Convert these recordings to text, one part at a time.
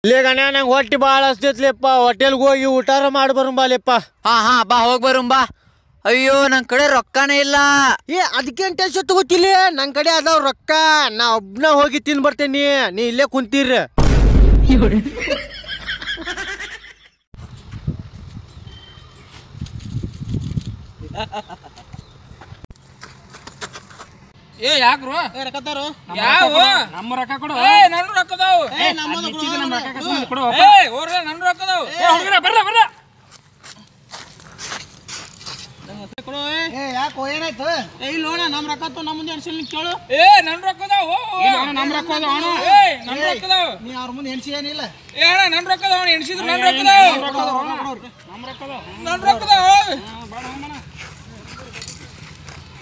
ಇಲ್ಲೇ ಗಣ್ಯ ನಂಗೆ ಹೊಟ್ಟಿ ಭಾಳ ಹಸ್ತೈತ್ಲಿಪ್ಪ. ಹೋಟೆಲ್ಗೆ ಹೋಗಿ ಊಟಾರ ಮಾಡಿ ಬರುಂಬಾಲಿಪ್ಪ. ಹಾ ಬಾ ಹೋಗಿ ಬರುಂಬಾ. ಅಯ್ಯೋ ನನ್ ಕಡೆ ರೊಕ್ಕನೇ ಇಲ್ಲ. ಅದಕ್ಕೇನ್ ಟೆನ್ಷನ್ ತಗೋತಿಲಿ, ನನ್ ಕಡೆ ಅದಾವ ರೊಕ್ಕ. ನಾ ಒಬ್ನ ಹೋಗಿ ತಿನ್ ಬರ್ತೇನಿ, ನೀ ಇಲ್ಲೇ ಕುಂತೀರಿ. ಯಾಕ್ರು ಯಾವ ನಮ್ಮ ರೊಕ್ಕ ಕೊಡು. ನನ್ನ ರೊಕ್ಕದಾವು ನನ್ನ ರೊಕ್ಕದಾವು ಬರ್ರ ಬರ್ರ ಯಾಕೋ ಏನಾಯ್ತು? ಇಲ್ಲೋಣ ನಮ್ ರೊಕ್ಕ ನಮ್ ಮುಂದೆ ಎಣ್ಸಿಲ್ ಕೇಳು. ನನ್ ರೊಕ್ಕದಾವು ನಮ್ ರೊಕ್ಕದಾವ ನನ್ ರೊಕ್ಕದಾವು. ನೀ ಅವ್ರ ಮುಂದೆ ಎಣ್ಸಿ ಏನಿಲ್ಲ. ನನ್ ರೊಕ್ಕದಾವ ಎಣ್ಸಿದ್ರು ನನ್ ರೊಕ್ಕದಾವು ನನ್ ರೊಕ್ಕದಾವು.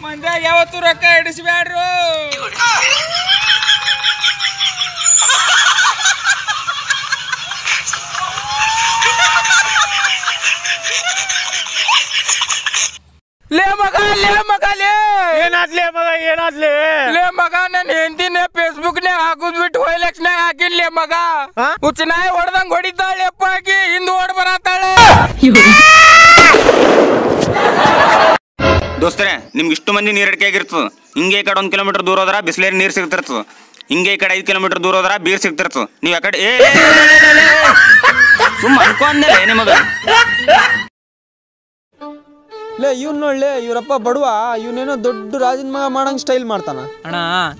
ಮಂದ್ಯಾಗ ಯಾವತ್ತು ರೊಕ್ಕ ಇಡಿಸ್ಬ್ಯಾಡ್ರು. ಲೇ ಮಗ ಏನಾದ್ಲೇ ಮಗ ಏನಾದ್ಲೇ ಲೇ ಮಗ ನನ್ ಹೆಂಡತಿನ ಫೇಸ್ಬುಕ್ ನ್ಯಾಗ ಹಾಕುದ್ ಬಿಟ್ಟು ವೈಲೆಕ್ಸ್ನ್ಯಾಗ ಹಾಕಿನ್ಲೇ ಮಗ. ಹುಚ್ಚನಾಯಿ ಹೊಡೆದಂಗ್ ಹೊಡಿತಾಳೆ ಅಪ್ಪ, ಆಕಿ ಹಿಂದ್ ಓಡ್ ಬರತ್ತಾಳೆ. ದೋಸ್ತರೇ, ನಿಮ್ಗೆ ಇಷ್ಟು ಮಂದಿ ನೀರ್ ಅಡಿಕೆ ಆಗಿರ್ತದ. ಹಿಂಗೆ ಈ ಕಡೆ 1 ಕಿಲೋಮೀಟರ್ ದೂರ ಹೋದ್ರ ಬಿಸ್ಲೇರಿ ನೀರ್ ಸಿಗ್ತಿರ್ತದ. ಹಿಂಗೆ ಈ ಕಡೆ 5 ಕಿಲೋಮೀಟರ್ ದೂರ ಹೋದ್ರ ಬೀರ್ ಸಿಗ್ತಿರ್ತದ. ನೀವ್ ಆ ಕಡೆ ಸುಮ್ಮ ಅನ್ಕೊಂಡೆ ನಿಮಗ. ಲೇ ಇವ್ನ ನೋಡ್ಲೆ, ಇವ್ರಪ್ಪ ಬಡವ, ಇವನೇನೋ ದೊಡ್ಡ ರಾಜನ ಮಗ ಮಾಡಂಗ್ ಸ್ಟೈಲ್ ಮಾಡ್ತಾನ. ಅಣ್ಣ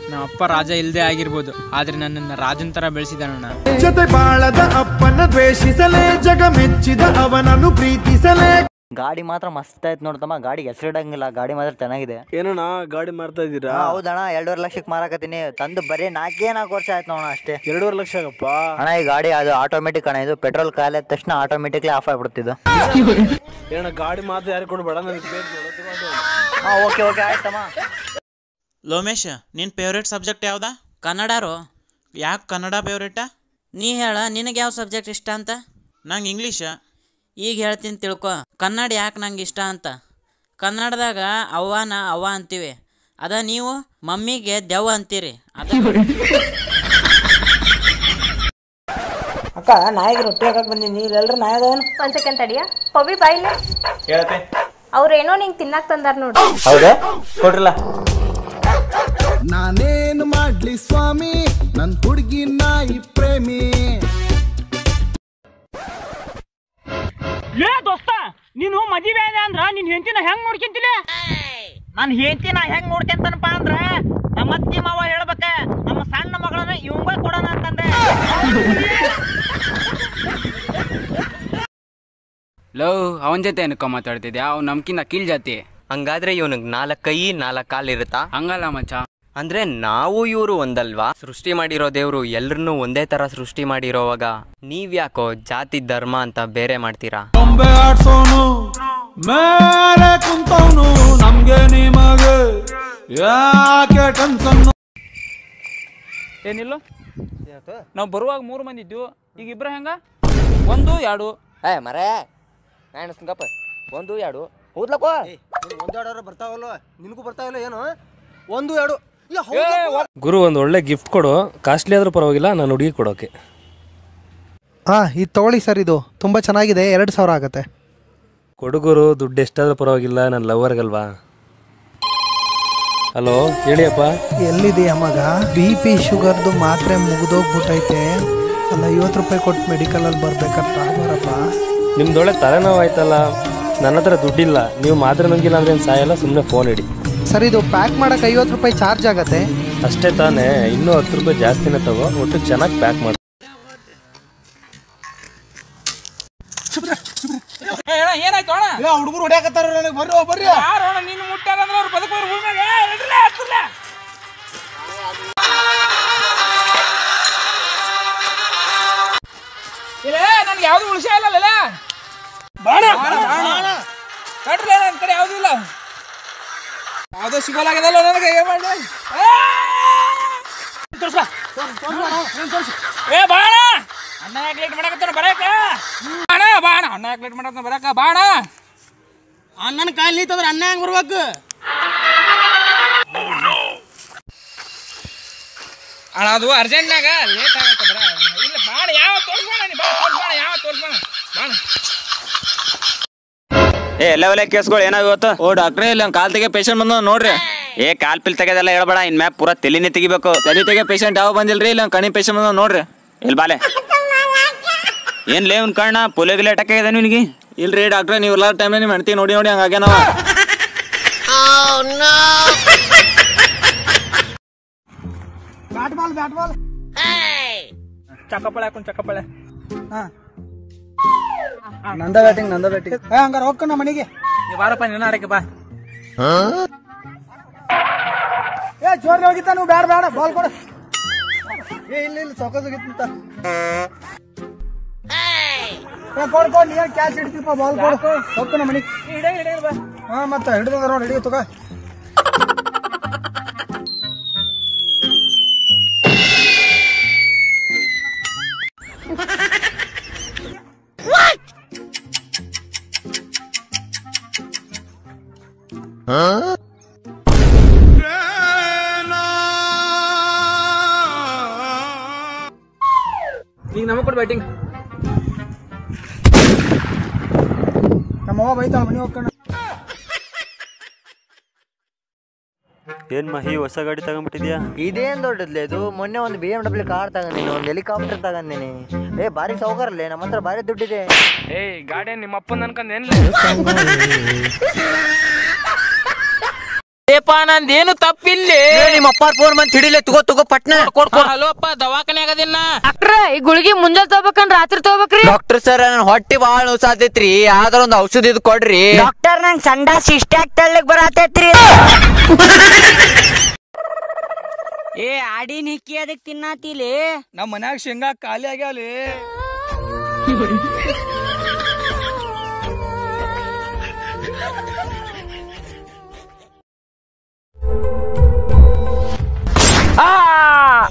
ನಮ್ಮ ಅಪ್ಪ ರಾಜ ಇಲ್ದೇ ಆಗಿರ್ಬೋದು, ಆದ್ರೆ ನನ್ನನ್ನ ರಾಜನ್ ತರ ಬೆಳೆಸಿದಾನಣ್ಣ. ಜೊತೆ ಬಾಳದ ಅಪ್ಪನ ದ್ವೇಷಿಸಲೇ, ಜಗ ಮೆಚ್ಚಿದ ಅವನನ್ನು ಪ್ರೀತಿಸಲೇ. ಗಾಡಿ ಮಾತ್ರ ಮಸ್ತ್ ಆಯ್ತು ನೋಡ್ತಮ್ಮ. ಗಾಡಿ ಹೆಸರಿಡಂಗಿಲ್ಲ, ಗಾಡಿ ಮಾತ್ರ ಚೆನ್ನಾಗಿದೆ. ಏನಣ್ಣ ಗಾಡಿ ಮಾರ್ತಾ ಇದೀರಾ? ಹೌದಣ್ಣ, 2.5 ಲಕ್ಷಕ್ಕೆ ಮಾರಾಕತ್ತೀನಿ. ತಂದು ಬರೀ 4 ವರ್ಷ ಆಯ್ತು ನೋಡ ಅಷ್ಟೇ. 2.5 ಲಕ್ಷ ಆಗಪ್ಪ ಅಣ್ಣ. ಈ ಗಾಡಿ ಅದು ಆಟೋಮೆಟಿಕ್ ಅಣ್ಣ. ಇದು ಪೆಟ್ರೋಲ್ ಖಾಲಿ ಆದ ತಕ್ಷಣ ಆಟೋಮೆಟಿಕ್ಲಿ ಆಫ್ ಆಗ್ಬಿಡ್ತಿದ್ದು. ಏನಣ್ಣ ಗಾಡಿ ಮಾತ್ರ ಯಾರು ಕೊಡ್ಬೇಡ, ನನಗೆ ಓಕೆ ಆಯ್ತಮ್ಮ. ಲೋಮೇಶ್, ನಿನ್ ಫೇವ್ರೇಟ್ ಸಬ್ಜೆಕ್ಟ್ ಯಾವ್ದಾ? ಕನ್ನಡ ರೋ. ಯಾಕೆ ಕನ್ನಡ ಫೇವ್ರೇಟಾ? ನೀ ಹೇಳ, ನಿನಗೆ ಯಾವ ಸಬ್ಜೆಕ್ಟ್ ಇಷ್ಟ ಅಂತ? ನಂಗೆ ಇಂಗ್ಲೀಷ್. ಈಗ ಹೇಳ್ತೀನಿ ತಿಳ್ಕೊ. ಕನ್ನಡ ಯಾಕೆ ನಂಗೆ ಇಷ್ಟ ಅಂತ. ಕನ್ನಡದಾಗ ಅವ್ವನ ಅವ್ವ ಅಂತೀವಿ, ಅದ ನೀವು ಮಮ್ಮಿಗೆ ದೆವ್ವ ಅಂತೀರಿ. ಅಕ್ಕ ನಾಯಿಗೆ ರೊಟ್ಟಿ ಹಾಕಕ್ ಬಂದೀನಿ, ಇಲ್ಲೆಲ್ರು ನಾಯದವನು. 1 ಸೆಕೆಂಡ್ ತಡಿಯ. ಪವಿ ಬಾಯಿಲೆ ಅವ್ರೇನೋ ನಿಂಗೆ ತಿನ್ನಾಕ್ ತಂದಾರ ನೋಡು. ಹೌದಾ, ಕೊಡ್ರಲ್ಲ. ನಾನೇನು ಮಾಡ್ಲಿ ಸ್ವಾಮಿ, ನನ್ ಹುಡುಗಿ ನಾಯಿ ಪ್ರೇಮಿ. ಲೇ ದೋಸ್ತ, ನೀನು ಮದುವೆ ಅಂದ್ರ ನಿನ್ ಹೆಂಡತಿನ ಹೆಂಗ್ ನೋಡ್ಕೊಂತಿಲ್ಲ? ನನ್ ಹೆಂಡತಿನ ಹೆಂಗ್ ನೋಡ್ಕೊಂತಾನಪ್ಪ ಅಂದ್ರ ನಮ್ಮ ಅತ್ತಿ ಮಾವ ಹೇಳ್ಬೇಕ, ನಮ್ಮ ಸಣ್ಣ ಮಗಳನ್ನ ಇವಂಗ ಕೊಡೋಣ ಅಂತಂದೆ. ಲವ್, ಅವನ ಜೊತೆ ಏನಕ್ಕ ಮಾತಾಡ್ತಿದ್ಯಾ? ಅವ್ನು ನಮ್ಕಿಂತ ಕೀಳ್ ಜಾತಿ. ಹಂಗಾದ್ರೆ ಇವನಿಗೆ 4 ಕೈ 4 ಕಾಲು ಇರುತ್ತಾ? ಹಂಗಲ್ಲ ಮಚ್ಚ. ಅಂದ್ರೆ ನಾವು ಇವರು ಒಂದಲ್ವಾ? ಸೃಷ್ಟಿ ಮಾಡಿರೋ ದೇವ್ರು ಎಲ್ಲರನ್ನೂ ಒಂದೇ ತರ ಸೃಷ್ಟಿ ಮಾಡಿರೋವಾಗ ನೀವ್ಯಾಕೋ ಜಾತಿ ಧರ್ಮ ಅಂತ ಬೇರೆ ಮಾಡ್ತೀರಾ? ಮೇಲೆ ಕುಂತವನು ನಮ್ಗೆ ನಿಮಗೆ ಯಾಕೆ ಟೆನ್ಷನ್? ಏನಿಲ್ಲ, ನಾವು ಬರುವಾಗ 3 ಮಂದಿ ಇದ್ವು, ಈಗ ಇಬ್ರ ಹೆಂಗ? 1 2 ಮರೇ ನಾಯಣಸ್ಗಪ್ಪ 1 2 ಹೋದ್ಲಪ್ಪ. 1 2 ಬರ್ತಾವಲ್ಲ, ನಿನಗೂ ಬರ್ತಾವಲ್ಲ ಏನು? 1 2 ಗುರು ಒಂದು ಒಳ್ಳೆ ಗಿಫ್ಟ್ ಕೊಡು, ಕಾಸ್ಟ್ಲಿ ಆದ್ರೂ ಪರವಾಗಿಲ್ಲ, ನಾನು ಹುಡುಗಿ ಕೊಡೋಕೆ. ಇದು ತಗೊಳ್ಳಿ ಸರ್, ಇದು ತುಂಬಾ ಚೆನ್ನಾಗಿದೆ, 2000 ಆಗುತ್ತೆ. ಕೊಡುಗುರು, ದುಡ್ಡು ಎಷ್ಟಾದ್ರೂ ಪರವಾಗಿಲ್ಲ, ನನ್ನ ಲವರ್ಗಲ್ವಾ. ಹಲೋ ಹೇಳಿಯಪ್ಪ. ಎಲ್ಲಿದೆಯಾ ಮಗ? BP ಶುಗರ್ದು ಮಾತ್ರೆ ಮುಗಿದೋಗ್ಬಿಟ್ಟೈತೆ. ಅಲ್ಲ 50 ರೂಪಾಯಿ ಕೊಟ್ಟು ಮೆಡಿಕಲಲ್ಲಿ ಬರ್ಬೇಕಂತ ಬರಪ್ಪ. ನಿಮ್ದೊಳ್ಳೆ ತಲೆನೋವು ಆಯ್ತಲ್ಲ, ನನ್ನ ಹತ್ರ ದುಡ್ಡಿಲ್ಲ, ನೀವು ಮಾತ್ರೆ ನುಂಗಿಲ್ಲ ಅಂದ್ರೆ ಏನು ಸಾಯಲ್ಲ, ಸುಮ್ಮನೆ ಫೋನ್ ಇಡಿ. ಸರ್ ಇದು ಪ್ಯಾಕ್ ಮಾಡಕ್ಕೆ 50 ರೂಪಾಯಿ ಚಾರ್ಜ್ ಆಗತ್ತೆ. ಅಷ್ಟೇ ತಾನೇ, ಇನ್ನೂ 10 ರೂಪಾಯಿ ಜಾಸ್ತಿನೇ ತಗೋ, ಒಟ್ಟು ಚೆನ್ನಾಗಿ ಪ್ಯಾಕ್ ಮಾಡಿ. ಏನಾಯ್ತು ಅಣ್ಣ? ಹುಡುಗರು ಹೊಡ್ಯಾಕತ್ತಾರ ನನಗೆ. ಬರ್ರಿ ಯಾರು ಅಣ್ಣ ನೀನು ಮುಟ್ಟಾರ ಅಂದ್ರೆ ಅವ್ರು ಬದುಕೋರು ಭೂಮಿಯಾಗ ನನ್ಗೆ ಯಾವ್ದು ಉಳಿಸ ಇಲ್ಲ. ಕಟ್ರಿ, ನನ್ನ ಕಡೆ ಯಾವ್ದು ಇಲ್ಲ, ಯಾವ್ದೋ ಸಿಗೋಲಾಗದಲ್ಲ ನನಗೆ. ಏನ್ ಮಾಡಿ ಬಾಣ ಅಣ್ಣ ಯಾಕೆ ಲೇಟ್ ಮಾಡಕತ್ತಾನ ಬರಕ? ಬಾಣ ಬಾಣ ಅಣ್ಣ ಯಾಕೆ ಲೇಟ್ ಮಾಡಕತ್ತಾನ ಬರಕ? ಬಾಣ ಅಣ್ಣನ ಕಾಯಿ ನಿಂತಂದ್ರೆ ಅಣ್ಣ ಹೆಂಗ್ ಬರ್ಬೇಕು? ಅಣ್ಣ ಅದು ಅರ್ಜೆಂಟ್ನಾಗ ಲೇಟ್ ಆಗತ್ತ. ಇಲ್ಲ ಬಾಣ ಯಾವ ತೋರಿಸ್ಬೇಡ. ಎಲ್ಲೆವಲ್ಲ ಕೇಸ್ಗಳು ಏನಾವ ಇವತ್ತು? ಓ ಡಾಕ್ಟ್ರೇ ಇಲ್ಲ ಕಾಲ್ ತೆಗೆ ಪೇಷಂಟ್ ಬಂದ ನೋಡ್ರಿ. ಏ ಕಾಲ್ ಪಿಲ್ ತೆಗೆದೆಲ್ಲ ಹೇಳ್ಬೇಡ, ಇನ್ ಮ್ಯಾಪ್ ಪೂರಾ ತಲೆನೇ ತೆಗಿಬೇಕು. ತಲೆ ತೆಗೆ ಪೇಷಂಟ್ ಯಾವ ಬಂದಿಲ್ರಿ, ಇಲ್ಲ ಕಣಿ ಪೇಷಂಟ್ ಬಂದ ನೋಡ್ರಿ. ಇಲ್ಲಿ ಬಾಲೆ ಏನ್ ಲೇ ಒಂದ್ ಕಣ್ಣ ಪೊಲಿಯೋಗಿ ಲೇಟ್ ಆಗಿದೆ ನಿನಗೆ? ಇಲ್ರಿ ಡಾಕ್ಟ್ರೆ, ನೀವು ಎಲ್ಲ ಟೈಮ್ ನಿಮ್ ಹೆಣ್ತಿ ನೋಡಿ ನೋಡಿ ಹಂಗಾಗೆ ನಾವ. ಬ್ಯಾಟ್ ಬಾಲ್ ಚಕ್ಕಪಳೆ ಹಾಕೊಂಡ್ ಚಕ್ಕಪಳೆ. ನಂದ ಬ್ಯಾಟಿಂಗ್ ಹಂಗಾರ ಹೋಗ್ಕೊಂಡ ಮನೆಗೆ. ನೀ ಬಾರಪ್ಪ ನಿನ್ನ ಆಡಕ್ಕೆ ಬಾ. ಏ ಜೋರ್ಗೆ ಹೋಗಿತ್ತ ನೀವು, ಬೇಡ ಬಾಲ್ ಕೊಡು. ಏ ಇಲ್ಲ ಸೊಕಸ್ ಹೋಗಿತ್ತ ಕೊಡ್ ನೀ ಕ್ಯಾಚ್ ಹಿಡ್ತಿಪ್ಪ, ಬಾಲ್ ಕೊಡು. ಹೋಗ್ಕೊಂಡ ಮನೆಗೆ. ಹಾ ಮತ್ತ ಹಿಡಿದ ನೋಡಿ, ಹಿಡಿಯ ತಗೋ. ಈಗ ನಮಗ್ ಕೊಡ್ ಬ್ಯಾಟಿಂಗ್. ನಮ್ಮವ್ವ ಬೈತಾಳ, ಮನೆ ಹೋಗ್ಕೊಂಡ. ಏನ್ ಮಹಿ ಹೊಸ ಗಾಡಿ ತಗೊಂಡ್ಬಿಟ್ಟಿದ್ಯಾ? ಇದೇನ್ ದೊಡ್ಡದ್ಲೆ ಇದು? ಮೊನ್ನೆ ಒಂದು BMW ಕಾರ್ ತಗೊಂಡಿನಿ, ಒಂದು ಹೆಲಿಕಾಪ್ಟರ್ ತಗೊಂಡಿನಿ. ಏ ಬಾರಿ ಸೌಕರ್ಯಲ್ಲೇ, ನಮ್ಮ ಹತ್ರ ಬಾರಿ ದುಡ್ಡಿದೆ. ಏಯ್ ಗಾಡಿ ನಿಮ್ಮ ಅಪ್ಪನ ಅನ್ಕೊಂಡ್ ಏಪಾ ನಂದೇನು ತಪ್ಪಿಲ್ಲಿ. ನಿಮ್ಮ ಅಪ್ಪ ಫೋನ್ ಬಂದ್ ಹಿಡಿಲೆ, ತಗೋ ಪಟ್ನ. ಹಲೋ ಅಪ್ಪ, ದವಾಖಾನೆ ಆಗದಿನ್ನ. ಡಾಕ್ಟ್ರ ಈ ಗುಳಿಗೆ ಮುಂಜಾನೆ ತಗೋಬೇಕನ್ ರಾತ್ರಿ ತಗೋಬೇಕ್ರಿ? ಡಾಕ್ಟರ್ ಸರ್ ನನ್ ಹೊಟ್ಟಿ ಬಾಳ ನೋಸಾತೈತ್ರಿ, ಯಾವ್ದಾರ ಒಂದು ಔಷಧ ಇದು ಕೊಡ್ರಿ. ಡಾಕ್ಟರ್ ನಂಗ್ ಸಂಡಾಸ್ ಇಷ್ಟಾಕ್ ತೆಳ್ಳಗ್ ಬರತೈತ್ರಿ. ಏ ಆಡಿ ನಿಕ್ಕಿ ಅದಕ್ ತಿನ್ನಾತಿಲಿ. ನಮ್ ಮನ್ಯಾಗ ಶೇಂಗಾ ಖಾಲಿ ಆಗ್ಯಾವಲಿ.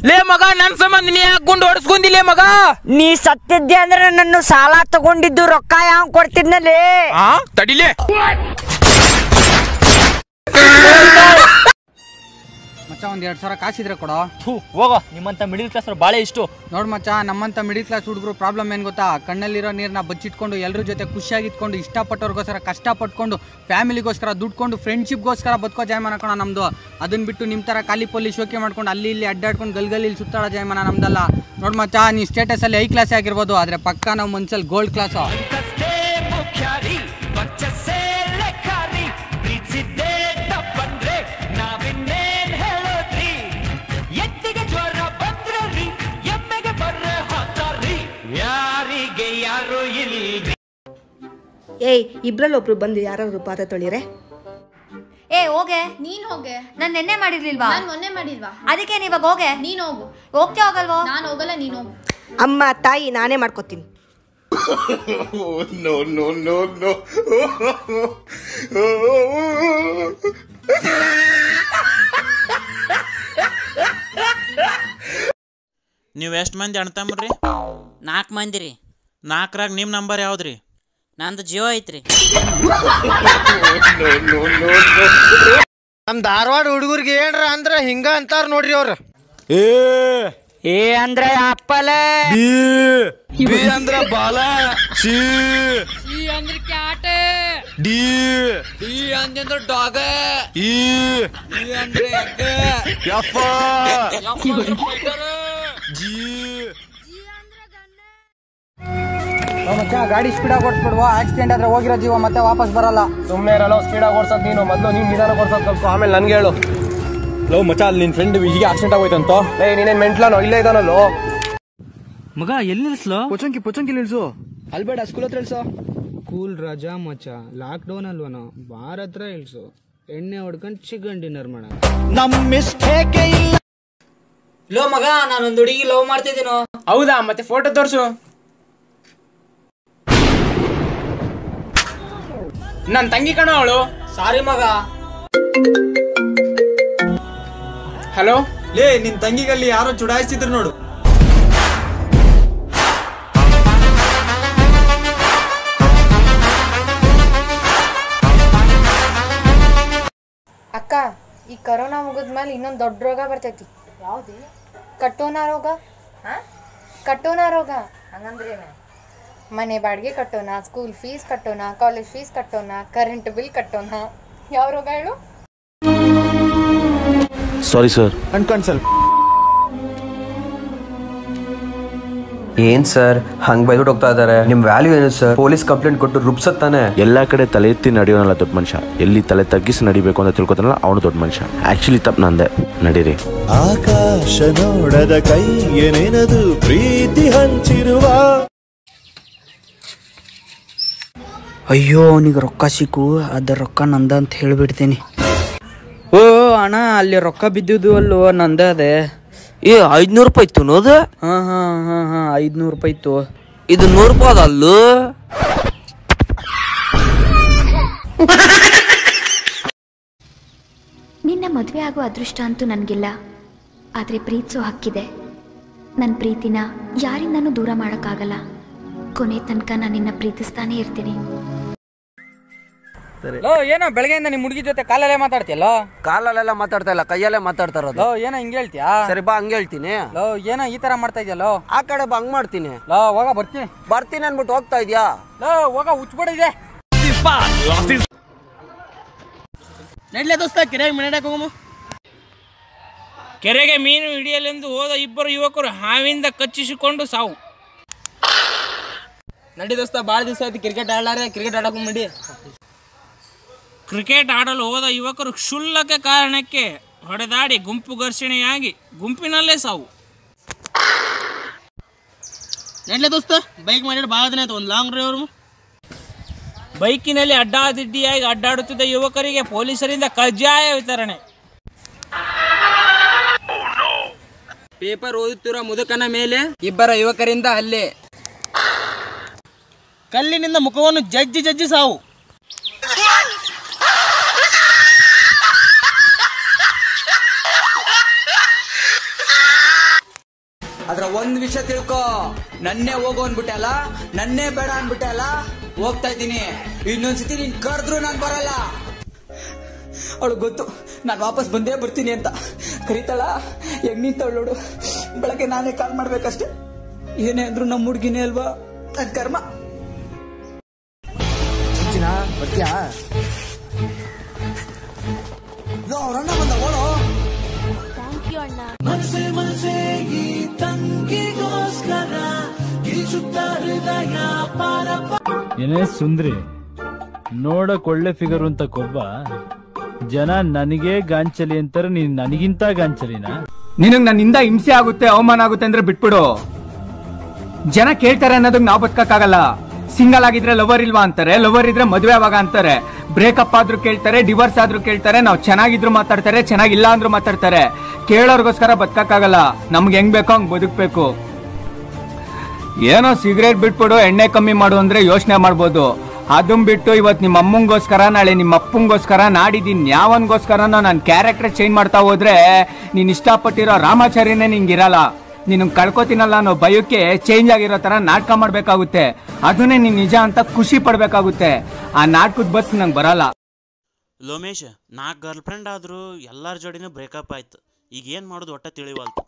ಲೇ ಮಗ, ನನ್ ಸಂಬಂಧ ನೀ ಹಾಕೊಂಡು ಹೊಡ್ಸ್ಕೊಂದಿಲ್ಲೇ ಮಗ. ನೀ ಸತ್ತಿದ್ದೆ ಅಂದ್ರೆ ನನ್ನ ಸಾಲ ತಗೊಂಡಿದ್ದು ರೊಕ್ಕ ಯಾವ ಕೊಡ್ತಿದ್ನಲ್ಲಿ. ತಡಿಲೇ. ಮಚ್ಚ ಒಂದ್ 2,000 ಕಾಸಿದ್ರೆ ಕೊಡೋ. ಹೋಗೋ, ನಿಮ್ಮಂತ ಮಿಡಿಲ್ ಕ್ಲಾಸ್ ಬಾಳೆ ಇಷ್ಟು ನೋಡ್ ಮಚ್ಚ, ನಮ್ಮಂತ ಮಿಡಿಲ್ ಕ್ಲಾಸ್ ಹುಡುಗರು ಪ್ರಾಬ್ಲಮ್ ಏನ್ ಗೊತ್ತಾ? ಕಣ್ಣಲ್ಲಿರೋ ನೀರ್ನ ಬಚ್ಚಿಟ್ಕೊಂಡು ಎಲ್ಲರ ಜೊತೆ ಖುಷಿಯಾಗಿಟ್ಕೊಂಡು ಇಷ್ಟಪಟ್ಟವ್ರಿಗೋಸ್ಕರ ಕಷ್ಟಪಟ್ಕೊಂಡು ಫ್ಯಾಮಿಲಿಗೋಸ್ಕರ ದುಡ್ಕೊಂಡು ಫ್ರೆಂಡ್ಶಿಪ್ಗೋಸ್ಕರ ಬದುಕೋ ಜಯಮಾನ ಕಣ ನಮ್ದು. ಅದನ್ನ ಬಿಟ್ಟು ನಿಮ್ ತರ ಖಾಲಿ ಪೊಲ್ಲಿ ಶೋಕಿ ಮಾಡ್ಕೊಂಡು ಅಲ್ಲಿ ಇಲ್ಲಿ ಅಡ್ಡಾಡ್ಕೊಂಡು ಗಲ್ಗಲ್ಲಿ ಸುತ್ತಾಡೋ ಜಯಮಾನ ನಮ್ದಲ್ಲ. ನೋಡ್ ಮಚ್ಚ, ನೀ ಸ್ಟೇಟಸ್ ಅಲ್ಲಿ 5 ಕ್ಲಾಸ್ ಆಗಿರ್ಬೋದು, ಆದ್ರೆ ಪಕ್ಕ ನಾವು ಮನ್ಸಲ್ಲಿ ಗೋಲ್ಡ್ ಕ್ಲಾಸ್. ಏಯ್ ಇಬ್ರಲ್ಲಿ ಒಬ್ರು ಬಂದು ಯಾರಾದ್ರು ಪಾತ್ರೆ ತೊಳಿರೆ. ಏ ಹೋಗೆ, ನೀನ್ ಹೋಗೆ. ನಾನು ನೆನ್ನೆ ಮಾಡಿರ್ಲಿಲ್ವಾ? ನಾನು ಮೊನ್ನೆ ಮಾಡಿಲ್ವಾ? ಅದಕ್ಕೆ ನೀವಾಗ ಹೋಗೆ. ನೀನ್ ಹೋಗು. ಹೋಗ್ತೇ ಹೋಗಲ್ವೋ? ನಾನು ಹೋಗಲ್ಲ, ನೀನ್ ಹೋಗು. ಅಮ್ಮ ತಾಯಿ ನಾನೇ ಮಾಡ್ಕೊತೀನಿ. ನೀವು ಎಷ್ಟು ಮಂದಿ ಅಣ್ತಂಬ್ರಿ? 4 ಮಂದಿ ರೀ. 4ರಾಗ ನಿಮ್ಮ ನಂಬರ್ ಯಾವ್ದ್ರಿ? ನಂದು ಜಿಯೋ ಐತ್ರಿ. ನಮ್ ಧಾರವಾಡ ಹುಡುಗರಿಗೆ ಏನ್ರ ಅಂದ್ರ ಹಿಂಗ ಅಂತಾರ ನೋಡ್ರಿ ಅವ್ರ. ಏ ಅಂದ್ರೆ ಅಪ್ಪಲ, ಬಿ ಅಂದ್ರ ಬಾಲ, ಸಿ ಅಂದ್ರೆ ಕ್ಯಾಟ, ಡಿ ಅಂದ್ರೆ ಡಾಗ, ಇ ಅಂದ್ರೆ ಎಗ್ಗ, ಎಫ್ ಜಿ. ಮಚ್ಚ ಗಾಡಿ ಸ್ಪೀಡಾಗಿ ಓಡಿಸ್ಬಿಡ್ವಾ, ಆಕ್ಸಿಡೆಂಟ್ ಆದ್ರೆ ಹೋಗಿರೋ ಜೀವ ಮತ್ತೆ ವಾಪಸ್ ಬರಲ್ಲ. ಸುಮ್ಮನೆ ಇರಲ್ಲ, ಸ್ಪೀಡಾಗಿ ಓಡ್ಸೋದು ನೀನು. ಮೊದಲು ನೀನು ನಿಧಾನ ಓಡ್ಸೋದು ಕಲ್ತು, ಆಮೇಲೆ ನನ್ಗೆ ಹೇಳು. ಲವ್ ಮಚ್ಚ, ಅಲ್ಲಿ ನಿನ್ ಫ್ರೆಂಡ್ ಹೀಗೆ ಆಕ್ಸಿಡೆಂಟ್ ಆಗೋಯ್ತಂತ. ನೀನೇನ್ ಮೆಂಟ್ಲಾನೋ? ಇಲ್ಲೇ ಇದಾನಲ್ಲೋ ಮಗ. ಎಲ್ಲಿ ನಿಲ್ಸ್ಲೋ? ಪೊಚಂಕಿ ನಿಲ್ಸು. ಅಲ್ಬೇಡ, ಸ್ಕೂಲ್ ಹತ್ರ ಇಳ್ಸೋ. ಕೂಲ್ ರಜಾ ಮಚ್ಚ, ಲಾಕ್ ಡೌನ್ ಅಲ್ವನೋ, ಬಾರ್ ಹತ್ರ ಇಳ್ಸು. ಎಣ್ಣೆ ಹೊಡ್ಕೊಂಡು ಚಿಕನ್ ಡಿನ್ನರ್ ಮಾಡ. ನಮ್ ಮಿಸ್ಟೇಕ್ ಇಲ್ಲ. ಲೋ ಮಗ, ನಾನೊಂದು ಹುಡುಗಿ ಲವ್ ಮಾಡ್ತಿದ್ದೀನೋ. ಹೌದಾ? ಮತ್ತೆ ಫೋಟೋ ತೋರ್ಸು. ನನ್ ತಂಗಿ ಕಣೋ ಅವಳು. ಸಾರಿ ಮಗ. ಹಲೋ ಲೇ, ನಿನ್ ತಂಗಿಗಲ್ಲಿ ಯಾರೋ ಚುಡಾಯಿಸ್ತಿದ್ರು ನೋಡು. ಅಕ್ಕ, ಈ ಕರೋನಾ ಮುಗಿದ್ಮೇಲೆ ಇನ್ನೊಂದು ದೊಡ್ಡ ರೋಗ ಬರ್ತೈತಿ. ಯಾವ್ದು? ಕಟ್ಟೋನಾ ರೋಗ. ಕಟ್ಟೋನಾ ರೋಗ ಹಂಗಂದ್ರೇನು? ಮನೆ ಬಾಡಿಗೆ ಕಟ್ಟೋಣ, ಸ್ಕೂಲ್ ಫೀಸ್ ಕಟ್ಟೋಣ, ಕಾಲೇಜ್ ಫೀಸ್ ಕಟ್ಟೋಣ, ಕರೆಂಟ್ ಬಿಲ್ ಕಟ್ಟೋಣ. ಯಾವ ರೋಗ ಹೇಳು? ಸಾರಿ ಸರ್, ಅನ್ಕನ್ಸಲ್. ಏನ್ ಸರ್ ಹಂಗ್ ಬೈಬಿಟ್ಟು ಹೋಗ್ತಾ ಇದಾರೆ? ನಿಮ್ ವ್ಯಾಲ್ಯೂ ಏನು ಸರ್? ಪೊಲೀಸ್ ಕಂಪ್ಲೇಂಟ್ ಕೊಟ್ಟು ರುಬ್ಸತ್ತಾನೆ. ಎಲ್ಲಾ ಕಡೆ ತಲೆ ಎತ್ತಿ ನಡೆಯೋನಲ್ಲ ದೊಡ್ಡ ಮನುಷ್ಯ, ಎಲ್ಲಿ ತಲೆ ತಗ್ಗಿಸಿ ನಡಿಬೇಕು ಅಂತ ತಿಳ್ಕೊತಾನಲ್ಲ ಅವನು ದೊಡ್ಡ ಮನುಷ್ಯ. ಆಕ್ಚುಲಿ ತಪ್ಪು ನಂದೆ, ನಡೀರಿ. ಆಕಾಶ ನೋಡದ ಕೈಗೆ ನೆನೆದು ಪ್ರೀತಿ ಹಂಚಿರುವ. ಅಯ್ಯೋ ಅವನಿಗೆ ರೊಕ್ಕ ಸಿಕ್ಕು, ಅದ ರೊಕ್ಕ ನಂದ ಅಂತ ಹೇಳ್ಬಿಡ್ತೀನಿ. ಓ ಅಣ್ಣ, ಅಲ್ಲಿ ರೊಕ್ಕ ಬಿದ್ದಿದ್ದು ಅಲ್ಲೋ ನಂದ ಅದೇ. 500 ರೂಪಾಯಿ ಇತ್ತು ನೋದು. ಹಾ 500 ರೂಪಾಯಿ ಇತ್ತು. ಇದು 100 ರೂಪಾಯಿ ಅದಲ್ಲೂ. ನಿನ್ನ ಮದುವೆ ಆಗೋ ಅದೃಷ್ಟ ಅಂತೂ ನನಗಿಲ್ಲ, ಆದರೆ ಪ್ರೀತಿಸೋ ಹಕ್ಕಿದೆ. ನನ್ನ ಪ್ರೀತಿನ ಯಾರಿಂದನೂ ದೂರ ಮಾಡೋಕ್ಕಾಗಲ್ಲ. ಕೊನೆ ತನಕ ನಾನು ನಿನ್ನ ಪ್ರೀತಿಸ್ತಾನೆ ಇರ್ತೀನಿ. ಏನೋ ಬೆಳಗ್ಗೆಯಿಂದ ನಿಮ್ ಹುಡುಗಿ ಜೊತೆ ಕಾಲಲ್ಲೇ ಮಾತಾಡ್ತಿಯಲ್ಲ? ಕಾಲಲ್ಲೆಲ್ಲ ಮಾತಾಡ್ತಾ ಇಲ್ಲ, ಕೈಯಲ್ಲೇ ಮಾತಾಡ್ತಾ ಇರೋದು. ಏನೋ ಹಿಂಗ್ ಹೇಳ್ತೀಯಾ? ಸರಿ ಬಾ, ಹಂಗೆ ಹೇಳ್ತೀನಿ. ಏನೋ ಈ ತರ ಮಾಡ್ತಾ ಇದೆಯಲ್ಲ? ಆ ಕಡೆ ಬಾ, ಹಂಗ್ ಮಾಡ್ತೀನಿ. ಹೋಗ ಬರ್ತೀನಿ ಅನ್ಬಿಟ್ಟು ಹೋಗ್ತಾ ಇದ್ಯಾ? ಹೋಗ ಹುಚ್ಬಿಡಿದೆ. ನಡ್ಲೆ ದೋಸ್ತ, ಕೆರೆಗೆ ಮನೆಯಾಗ ಹೋಗಮ್ಮ. ಕೆರೆಗೆ ಮೀನು ಹಿಡಿಯಲೆಂದು ಹೋದ ಇಬ್ಬರು ಯುವಕರು ಹಾವಿಂದ ಕಚ್ಚಿಸಿಕೊಂಡು ಸಾವು. ನಡಿ ದೋಸ್ತ, ಭಾಳ ದಿವಸ ಆಯ್ತು ಕ್ರಿಕೆಟ್ ಆಡಲಾರೆ, ಕ್ರಿಕೆಟ್ ಆಡಕ್ಕೆ ನಡಿ. ಕ್ರಿಕೆಟ್ ಆಡಲು ಹೋದ ಯುವಕರು ಕ್ಷುಲ್ಲಕ ಕಾರಣಕ್ಕೆ ಹೊಡೆದಾಡಿ ಗುಂಪು ಘರ್ಷಣೆಯಾಗಿ ಗುಂಪಿನಲ್ಲೇ ಸಾವು. ನಡ್ಲೆ ದೋಸ್ತ, ಬೈಕ್ ಮಾಡಿ ಭಾಳ ದಿನ ಆಯ್ತು, ಒಂದು ಲಾಂಗ್ ಡ್ರೈವ್. ಬೈಕಿನಲ್ಲಿ ಅಡ್ಡಾದಿಡ್ಡಿಯಾಗಿ ಅಡ್ಡಾಡುತ್ತಿದ್ದ ಯುವಕರಿಗೆ ಪೊಲೀಸರಿಂದ ಕಜ್ಜಾಯ ವಿತರಣೆ. ಪೇಪರ್ ಓದುತ್ತಿರುವ ಮುದುಕನ ಮೇಲೆ ಇಬ್ಬರ ಯುವಕರಿಂದ ಹಲ್ಲೆ. ಕಲ್ಲಿನಿಂದ ಮುಖವನ್ನು ಜಜ್ಜಿ ಸಾವು. ಅದ್ರ ಒಂದ್ ವಿಷಯ ತಿಳ್ಕೊ, ನನ್ನೇ ಹೋಗೋ ಅನ್ಬಿಟ್ಟಲ್ಲ, ನನ್ನೇ ಬೇಡ ಅನ್ಬಿಟ್ಟಲ್ಲ, ಹೋಗ್ತಾ ಇದ್ದೀನಿ. ಇನ್ನೊಂದ್ಸತಿ ನೀನ್ ಕರೆದ್ರು ನಾನ್ ಬರಲ್ಲ. ಅವಳು ಗೊತ್ತು ನಾನು ವಾಪಸ್ ಬಂದೇ ಬರ್ತೀನಿ ಅಂತ. ಕರೀತಾಳ, ಹೆಂಗ್ ನಿಂತವಳು ನೋಡು. ಬೆಳಗ್ಗೆ ನಾನೇ ಕಾಲ್ ಮಾಡ್ಬೇಕಷ್ಟೆ. ಏನೇ ಅಂದ್ರು ನಮ್ಮ ಹುಡ್ಗಿನೇ ಅಲ್ವಾ, ನನ್ ಕರ್ಮ. ಬರ್ತೀಯಾ? ಅವ್ರಣ್ಣ ಬಂದ ಓಡೋ. ಏನೇ ಸುಂದ್ರಿ, ನೋಡಕ್ ಒಳ್ಳೆ ಫಿಗರ್ ಅಂತ ಕೊಬ್ಬ ಜನ ನನಗೆ ಗಾಂಚಲಿ ಅಂತಾರೆ, ನೀನ್ ನನಗಿಂತ ಗಾಂಚಲಿನಾ? ನಿನಗ್ ನನ್ನಿಂದ ಹಿಂಸೆ ಆಗುತ್ತೆ, ಅವಮಾನ ಆಗುತ್ತೆ ಅಂದ್ರೆ ಬಿಟ್ಬಿಡು. ಜನ ಕೇಳ್ತಾರೆ ಅನ್ನೋದಕ್ಕೆ ನಾವು ಬದುಕಕ್ಕಾಗಲ್ಲ. ಸಿಂಗಲ್ ಆಗಿದ್ರೆ ಲವರ್ ಇಲ್ವಾ ಅಂತಾರೆ, ಲವರ್ ಇದ್ರೆ ಮದುವೆ ಆವಾಗ ಅಂತಾರೆ, ಬ್ರೇಕಪ್ ಆದ್ರೂ ಕೇಳ್ತಾರೆ, ಡಿವೋರ್ಸ್ ಆದ್ರೂ ಕೇಳ್ತಾರೆ, ನಾವು ಚೆನ್ನಾಗಿದ್ರು ಮಾತಾಡ್ತಾರೆ, ಚೆನ್ನಾಗಿಲ್ಲ ಅಂದ್ರೂ ಮಾತಾಡ್ತಾರೆ. ಕೇಳೋರ್ಗೋಸ್ಕರ ಬದುಕಕ್ಕಾಗಲ್ಲ, ನಮ್ಗೆ ಹೆಂಗ್ ಬೇಕೋ ಹಂಗ್ ಬದುಕ್ಬೇಕು. ಏನೋ ಸಿಗರೇಟ್ ಬಿಟ್ಬಿಡು, ಎಣ್ಣೆ ಕಮ್ಮಿ ಮಾಡು ಅಂದ್ರೆ ಯೋಚನೆ ಮಾಡ್ಬೋದು. ಅದನ್ ಬಿಟ್ಟು ಇವತ್ತು ನಿಮ್ಮ ಅಮ್ಮಂಗೋಸ್ಕರ, ನಾಳೆ ನಿಮ್ಮ ಅಪ್ಪಂಗೋಸ್ಕರ, ನಾಡಿದ್ದೀನಿ ಯಾವನ್ಗೋಸ್ಕರ ನಾನು ಕ್ಯಾರೆಕ್ಟರ್ ಚೇಂಜ್ ಮಾಡ್ತಾ ಹೋದ್ರೆ ನೀನ್ ಇಷ್ಟಪಟ್ಟಿರೋ ರಾಮಾಚಾರ್ಯನೇ ನಿಂಗಿರಲ್ಲ. ನೀನು ಕಳ್ಕೊತೀನಲ್ಲ ಅನ್ನೋ ಭಯಕ್ಕೆ ಚೇಂಜ್ ಆಗಿರೋ ತರ ನಾಟಕ ಮಾಡ್ಬೇಕಾಗುತ್ತೆ. ಅದನ್ನೇ ನೀನ್ ನಿಜ ಅಂತ ಖುಷಿ ಪಡ್ಬೇಕಾಗುತ್ತೆ. ಆ ನಾಟಕದ ಬಸ್ ನಂಗೆ ಬರಲ್ಲ. ಲೋಮೇಶ್, 4 ಗರ್ಲ್ ಫ್ರೆಂಡ್ ಆದ್ರೂ ಎಲ್ಲಾರ ಜೋಡಿನೂ ಬ್ರೇಕಪ್ ಆಯ್ತು. ಈಗ ಏನ್ ಮಾಡೋದು ಒಟ್ಟ ತಿಳಿವಲ್ತು.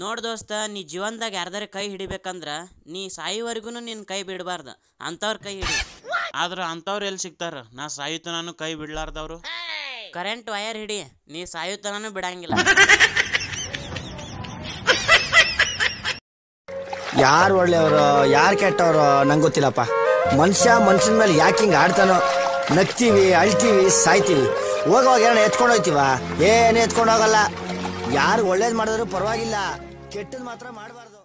ನೋಡ್ ದೋಸ್ತ, ನೀ ಜೀವನದಾಗ ಯಾರ್ದಾರ ಕೈ ಹಿಡಿಬೇಕಂದ್ರ ನೀ ಸಾಯುವರೆಗೂ ನಿನ್ ಕೈ ಬಿಡಬಾರ್ದು, ಅಂತವ್ರ ಕೈ ಹಿಡಿ. ಆದ್ರ ಅಂತವ್ರು ಎಲ್ಲಿ ಸಿಗ್ತಾರ? ನಾ ಸಾಯುತನಾನು ಕೈ ಬಿಡ್ಲಾರ್ದವ್ರು. ಕರೆಂಟ್ ವಯರ್ ಹಿಡಿ, ನೀ ಸಾಯುತನಾನು ಬಿಡಂಗಿಲ್ಲ. ಯಾರು ಒಳ್ಳೆಯವರು ಯಾರು ಕೆಟ್ಟವರು ನಂಗೆ ಗೊತ್ತಿಲ್ಲಪ್ಪ. ಮನುಷ್ಯನ ಮೇಲೆ ಯಾಕೆ ಹಿಂಗೆ ಆಡ್ತಾನೋ. ನಗ್ತೀವಿ, ಅಳ್ತೀವಿ, ಸಾಯ್ತೀವಿ. ಹೋಗೋವಾಗ ಏನೋ ಎತ್ಕೊಂಡು ಹೋಗ್ತೀವ? ಏನು ಎತ್ಕೊಂಡು ಹೋಗಲ್ಲ. ಯಾರು ಒಳ್ಳೇದು ಮಾಡಿದ್ರು ಪರವಾಗಿಲ್ಲ, ಕೆಟ್ಟದ್ ಮಾತ್ರ ಮಾಡಬಾರ್ದು.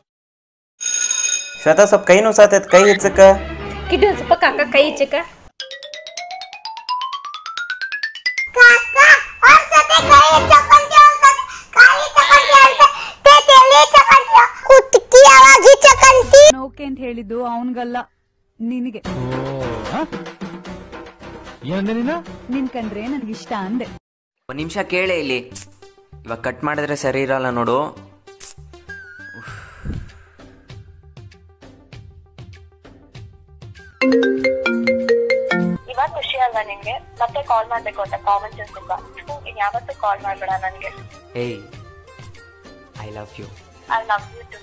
ಶ್ವೇತಾ, ಸ್ವಲ್ಪ ಕೈ ನೋಸಾತೈತೆ, ಕೈ ಹೆಚ್ಚಕ್ಕ. ಕಿಟ್ಟು ಸ್ವಲ್ಪ ಕಾಕ ಕೈ ಹೆಚ್ಚಕ್ಕ. ಓಕೆ ಅಂತ ಹೇಳಿದ್ದು ಅವನ್ಗಲ್ಲ, ನಿನಗೆ. ನಿನ್ ಕಂಡ್ರೆ ನನಗಿಷ್ಟ ಅಂದೆ. ಒಂದು ನಿಮಿಷ ಕೇಳೇ ಇಲ್ಲಿ. ಇವಾಗ ಕಟ್ ಮಾಡಿದ್ರೆ ಸರಿ ಇರಲ್ಲ ನೋಡು. ಇವಾಗ ಖುಷಿ ಅಲ್ವಾ ನಿಂಗೆ? ಮತ್ತೆ ಕಾಲ್ ಮಾಡ್ಬೇಕು ಅಂತ ಕಾಮನ್ ಸೆನ್ಸ್ ಇಲ್ವಾ? ಯಾವತ್ತೂ ಕಾಲ್ ಮಾಡ್ಬೇಡ ನನ್ಗೆ. ಏಯ್, I love you. I love you too.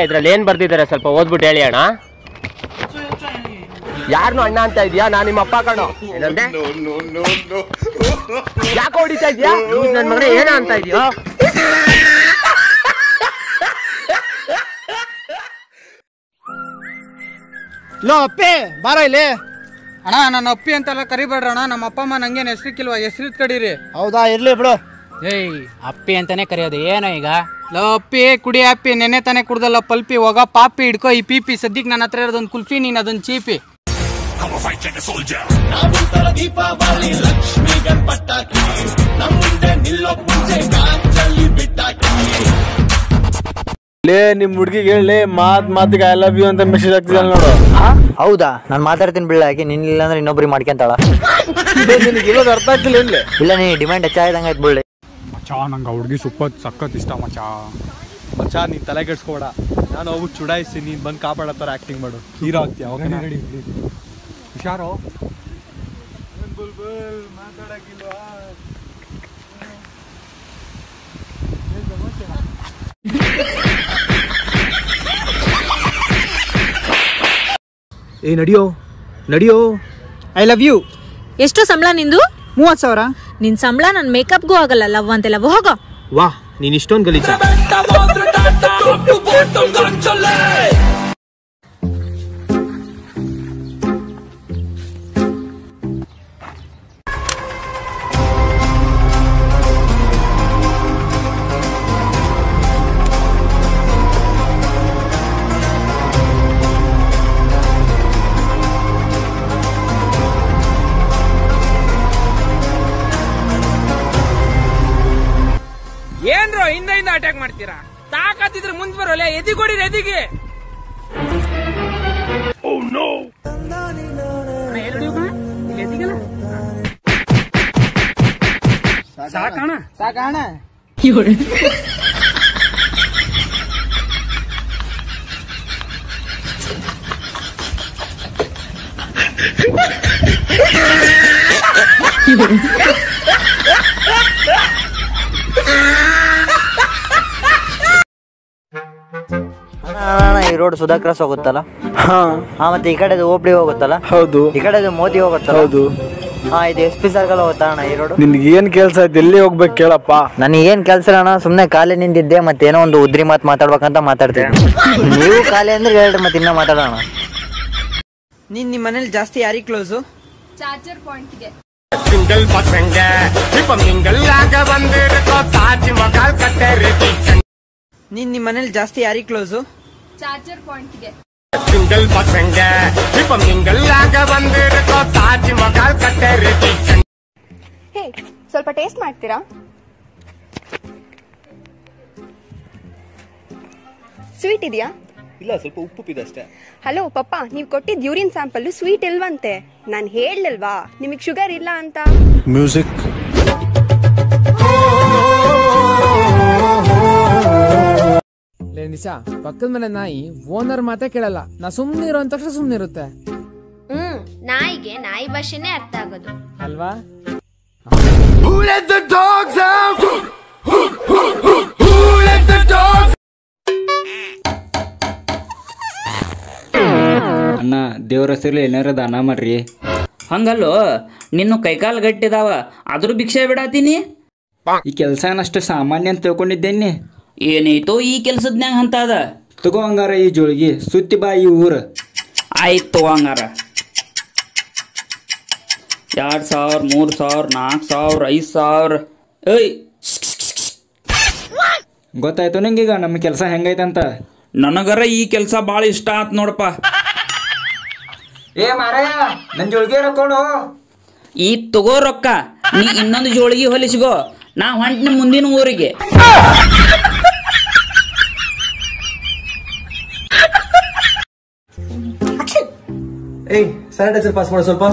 ಇದ್ರಲ್ಲಿ ಏನ್ ಬರ್ದಿದ್ದಾರೆ ಸ್ವಲ್ಪ ಓದ್ಬಿಟ್ಟು ಹೇಳಿ ಅಣ್ಣ. ಯಾರನ್ನು ಅಣ್ಣ ಅಂತ ಇದೀಯಾ? ನಾನು ನಿಮ್ಮ ಅಪ್ಪ ಕಣೋ. ಏನಂದೆ? ಯಾಕೆ ಹೊಡಿತಾ ಇದೀಯಾ? ನನ್ನ ಮಗನೇ ಏನ ಅಂತ ಇದೀಯೋ? ಲೋ ಅಪ್ಪಿ ಬಾರ ಇಲ್ಲಿ. ಅಣ್ಣ ನನ್ನ ಅಪ್ಪಿ ಅಂತೆಲ್ಲ ಕರಿಬೇಡ್ರಣ್ಣ. ನಮ್ಮ ಅಪ್ಪ ಅಮ್ಮ ನಂಗೇನು ಹೆಸರಿಕ್ಕಿಲ್ವಾ? ಹೆಸರಿತ್ ಕಡೀರಿ. ಹೌದಾ, ಇರ್ಲಿ ಬಿಡು. ಏಯ್ ಅಪ್ಪಿ ಅಂತಾನೆ ಕರೆಯೋದು ಏನೋ ಈಗ? ಲೋ ಅಪ್ಪಿ ಕುಡಿ ಅಪ್ಪಿ, ನೆನ್ನೆ ತಾನೆ ಕುಡ್ದಲ್ಲ ಪಲ್ಪಿ. ಹೋಗ ಪಾಪಿ ಹಿಡ್ಕೋ ಈ ಪೀಪಿ. ಸದ್ಯಕ್ಕೆ ನನ್ನ ಹತ್ರ ಇರೋದೊಂದು ಕುಲ್ಫಿ, ನೀನ್ ಅದೊಂದು ಚೀಪಿ. ನಿಮ್ ಹುಡ್ಗಿಗೆ ಹೇಳಿ ಮಾತಿಗೆ ಐ ಲವ್ ಯು ಅಂತ ಮೆಸೇಜ್ ಆಗ್ತಿದಲ್ಲ ನೋಡು. ಹೌದಾ? ನಾನು ಮಾತಾಡ್ತೀನಿ ಬಿಡ್ಲ, ಯಾಕೆ ನಿನ್ನಿಲ್ಲ ಅಂದ್ರೆ ಇನ್ನೊಬ್ರಿಗೆ ಮಾಡ್ಕೊಂತಾಳ. ನಿನಗೆ ಇರೋದು ಅರ್ಥ ಆಗ್ತಿಲ್ಲ ಇಲ್ಲಿ. ಇಲ್ಲ ನೀ ಡಿಮ್ಯಾಂಡ್ ಹೆಚ್ಚಾಯ್ದಂಗ ಆಯ್ತು ಬಿಡ್ಲಿ. ಮಚ್ಚಾ ನಂಗೆ ಹುಡುಗಿ ಸಖತ್ ಇಷ್ಟ ಮಚ್ಚಾ. ನೀನ್ ತಲೆ ಕೆಡ್ಸ್ಕೋಬೇಡ, ನಾನು ಹೋಗ್ಬಿಟ್ಟು ಚುಡಾಯಿಸಿ ನೀನ್ ಬಂದು ಕಾಪಾಡತ್ತಾರ ಆಕ್ಟಿಂಗ್ ಮಾಡು. ಹೀರೋ ಆಗ್ತೀಯ. ಹುಷಾರೋ. ಮಾತಾಡಕ್ಕಿಲ್ವಾ? ಏ ನಡಿಯೋ ನಡಿಯೋ. I love you. ಎಷ್ಟು ಸಂಬಳ ನಿಂದು? 30,000. ನಿನ್ ಸಂಬಳ ನನ್ ಮೇಕಪ್ಗೂ ಆಗಲ್ಲ. ಲವ್ ಅಂತೆಲ್ಲ ಹೋಗೋ. ವಾ ನೀನ್ ಇಷ್ಟೊಂದು ಗಲೀಜ. ಏನ್ರೋ ಹಿಂದೆ ಅಟ್ಯಾಕ್ ಮಾಡ್ತೀರಾ? ತಾಕತ್ತಿದ್ರೆ ಮುಂದ್ ಬರೋಲ್ಲ. ಎದಿಗೊಡಿರಿ ಎದಿಗೆ. ಸಾಕಣ ಸಾಕಣ. ಈ ರೋಡ್ ಸುಧಾ ಕ್ರಾಸ್ ಹೋಗುತ್ತಲ್ಲ? ಮತ್ತೆ ಈ ಕಡೆ ಓಪಡಿ ಹೋಗುತ್ತಲ್ಲ? ಹೌದು. ಈ ಕಡೆ ಮೋದಿ ಹೋಗುತ್ತಲ್ಲ? ಹೌದು. ಇದು SP ಸರ್ಕಲ್ ಹೋಗುತ್ತಾ ಅಣ್ಣ ಈ ರೋಡ್? ನಿನ್ಗೆ ಏನ್ ಕೆಲ್ಸ ಆಯ್ತು? ಎಲ್ಲಿ ಹೋಗ್ಬೇಕು ಕೇಳಪ್ಪ. ನನಗೆ ಏನ್ ಕೆಲ್ಸ ಅಣ್ಣ, ಸುಮ್ನೆ ಖಾಲಿ ನಿಂತಿದ್ದೆ. ಮತ್ತೇನೋ ಒಂದು ಉದ್ರಿ ಮಾತಾಡ್ಬೇಕಂತ ಮಾತಾಡ್ತಿದ್ದೆ. ನೀವು ಖಾಲಿ ಅಂದ್ರೆ ಹೇಳ್ರಿ, ಮತ್ತೆ ಇನ್ನ ಮಾತಾಡೋಣ. ನೀನ್ ನಿಮ್ಮ ಮನೇಲಿ ಜಾಸ್ತಿ ಯಾರಿಗೆ ಕ್ಲೋಸು? ಚಾರ್ಜರ್ ಪಾಯಿಂಟ್ಗೆ. ಸಿಂಗಲ್ ಪಸಂಗ ಸಿಂಗಲ್ ಆಗ ಬಂದಿರಕೋ ತಾಜ್ ಮಹಲ್ ಕಟ್ಟರೆ. ನೀನ್ ನಿಮ್ಮ ಮನೇಲಿ ಜಾಸ್ತಿ ಯಾರಿಗೆ ಕ್ಲೋಸು? ಚಾರ್ಜರ್ ಪಾಯಿಂಟ್ಗೆ. ಸಿಂಗಲ್ ಪಸಂಗ ಸಿಂಗಲ್ ಆಗ ಬಂದಿರಕೋ ತಾಜ್ ಮಹಲ್ ಕಟ್ಟರೆ. ಹೇ ಸ್ವಲ್ಪ ಟೇಸ್ಟ್ ಮಾಡ್ತೀರಾ? ಸ್ವೀಟ್ ಇದೆಯಾ? ಇಲ್ಲ, ಸ್ವಲ್ಪ ಉಪ್ಪುಪ್ಪಿದೆ ಅಷ್ಟೇ. ಹಲೋ ಪಪ್ಪ, ನೀವು ಕೊಟ್ಟಿದ್ದ ಯೂರಿನ್ ಸ್ಯಾಂಪಲ್ ಸ್ವೀಟ್ ಇಲ್ವಂತೆ. ನಾನು ಹೇಳಲ್ವಾ ನಿಮಗೆ ಶುಗರ್ ಇಲ್ಲ ಅಂತ? ಮ್ಯೂಸಿಕ್. ನಿಶಾ, ಪಕ್ಕದ ಮನೆ ನಾಯಿ ಓನರ್ ಮಾತೇ ಕೇಳಲ್ಲ. ನಾ ಸುಮ್ನೆ ಇರೋ ಅಂದ ತಕ್ಷಣ ಸುಮ್ನೆ ಇರುತ್ತೆ ನಾಯಿಗೆ ನಾಯಿ ಭಾಷೆನೇ ಅರ್ಥ ಆಗೋದು ಅಲ್ವಾ? ಅಣ್ಣ ದೇವ್ರ ಹೆಸರು ಏನಾರ ದಾನ ಮಾಡ್ರಿ. ಹಂಗಲ್ಲೋ, ನಿನ್ನ ಕೈಕಾಲು ಗಟ್ಟಿದಾವ, ಆದ್ರೂ ಭಿಕ್ಷೆ ಬಿಡಾತೀನಿ. ಈ ಕೆಲಸ ಏನಷ್ಟು ಸಾಮಾನ್ಯ ಅಂತ ತಿಳ್ಕೊಂಡಿದ್ದೇನೆ. ಏನೈತೋ ಈ ಕೆಲ್ಸದ್ನ್ಯಾಗ ಅಂತ ಅದ. ತಗೋ ಹಂಗಾರ ಈ ಜೋಳಿಗೆ, ಸುತ್ತಿ ಬಾ ಈ ಊರು. ಆಯ್ತು ಹಂಗಾರ. 2,000, 3,000, 4,000, 5,000. ಏಯ್ ಗೊತ್ತಾಯ್ತು ನಂಗೀಗ ನಮ್ಮ ಕೆಲಸ ಹೆಂಗೈತಂತ. ನನಗರ ಈ ಕೆಲಸ ಭಾಳ ಇಷ್ಟ ಆತ್ ನೋಡಪ್ಪ. ಏ ಮಾರಾಯ, ನನ್ ಜೋಳಿಗೆ ರೊಕ್ಕೊಡು. ಈ ತಗೋ ರೊಕ್ಕ, ನೀ ಇನ್ನೊಂದು ಜೋಳಿಗೆ ಹೊಲಿಸಿಗೋ. ನಾ ಹೊಂಟಿನ ಮುಂದಿನ ಊರಿಗೆ. ಏಯ್ ಸ್ಯಾನಿಟೈಸರ್ ಪಾಸ್ ಮಾಡು ಸ್ವಲ್ಪ.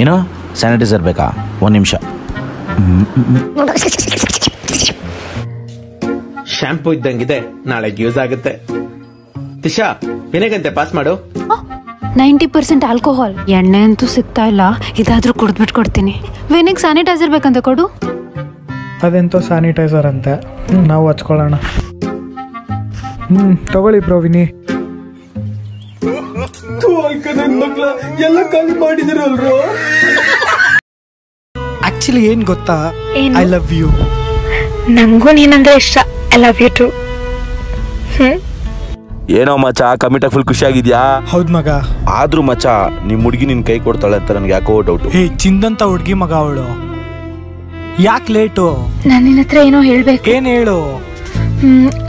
ಏನೋ ಸ್ಯಾನಿಟೈಸರ್ ಬೇಕಾ? 1 ನಿಮಿಷ. ಶಾಂಪೂ ಇದ್ದಂಗಿದೆ, ನಾಳೆಗೆ ಯೂಸ್ ಆಗುತ್ತೆ. ತಿಶಾ, ವಿನೆಗಂತೆ ಪಾಸ್ ಮಾಡು. 90% ಆಲ್ಕೋಹಾಲ್. ಎಣ್ಣೆ ಅಂತೂ ಸಿಗ್ತಾ ಇಲ್ಲ, ಇದಾದ್ರೂ ಕುಡಿದ್ಬಿಟ್ಟು ಕೊಡ್ತೀನಿ. ವಿನಿಗ್ ಸ್ಯಾನಿಟೈಸರ್ ಬೇಕಂತ ಕೊಡು. ಅದೆಂತೋ ಸ್ಯಾನಿಟೈಸರ್ ಅಂತೆ, ನಾವು ಹಚ್ಕೊಳ್ಳೋಣ. ತಗೊಳ್ಳಿ ಪ್ರವಿನಿ. ಎಲ್ಲ ಖಾಲಿ ಮಾಡಿದಿರಲ್ರು. ಆಕ್ಚುಲಿ ಏನ್ ಗೊತ್ತಾ, ಐ ಲವ್ ಯು. ನಂಗೂ ನೀನಂದ್ರೆ ಇಷ್ಟ. I love you too. ಏನೋ ಮಚ್ಚ ಕಮಿಟ ಫುಲ್ ಖುಷಿ ಆಗಿದ್ಯಾ? ಹೌದ್ ಮಗ. ಆದ್ರೂ ಮಚ್ಚ ನಿಮ್ ಹುಡುಗಿ ನಿನ್ ಕೈ ಕೊಡ್ತಾಳೆ ಅಂತ ನನ್ಗೆ ಯಾಕೋ ಡೌಟ್. ಹೇ ಚಿಂದಂತ ಹುಡ್ಗಿ ಮಗ ಅವಳು. ಯಾಕೆ ಲೇಟು? ನಾನು ನಿನ್ನ ಹತ್ರ ಏನೋ ಹೇಳ್ಬೇಕು. ಏನ್ ಹೇಳು?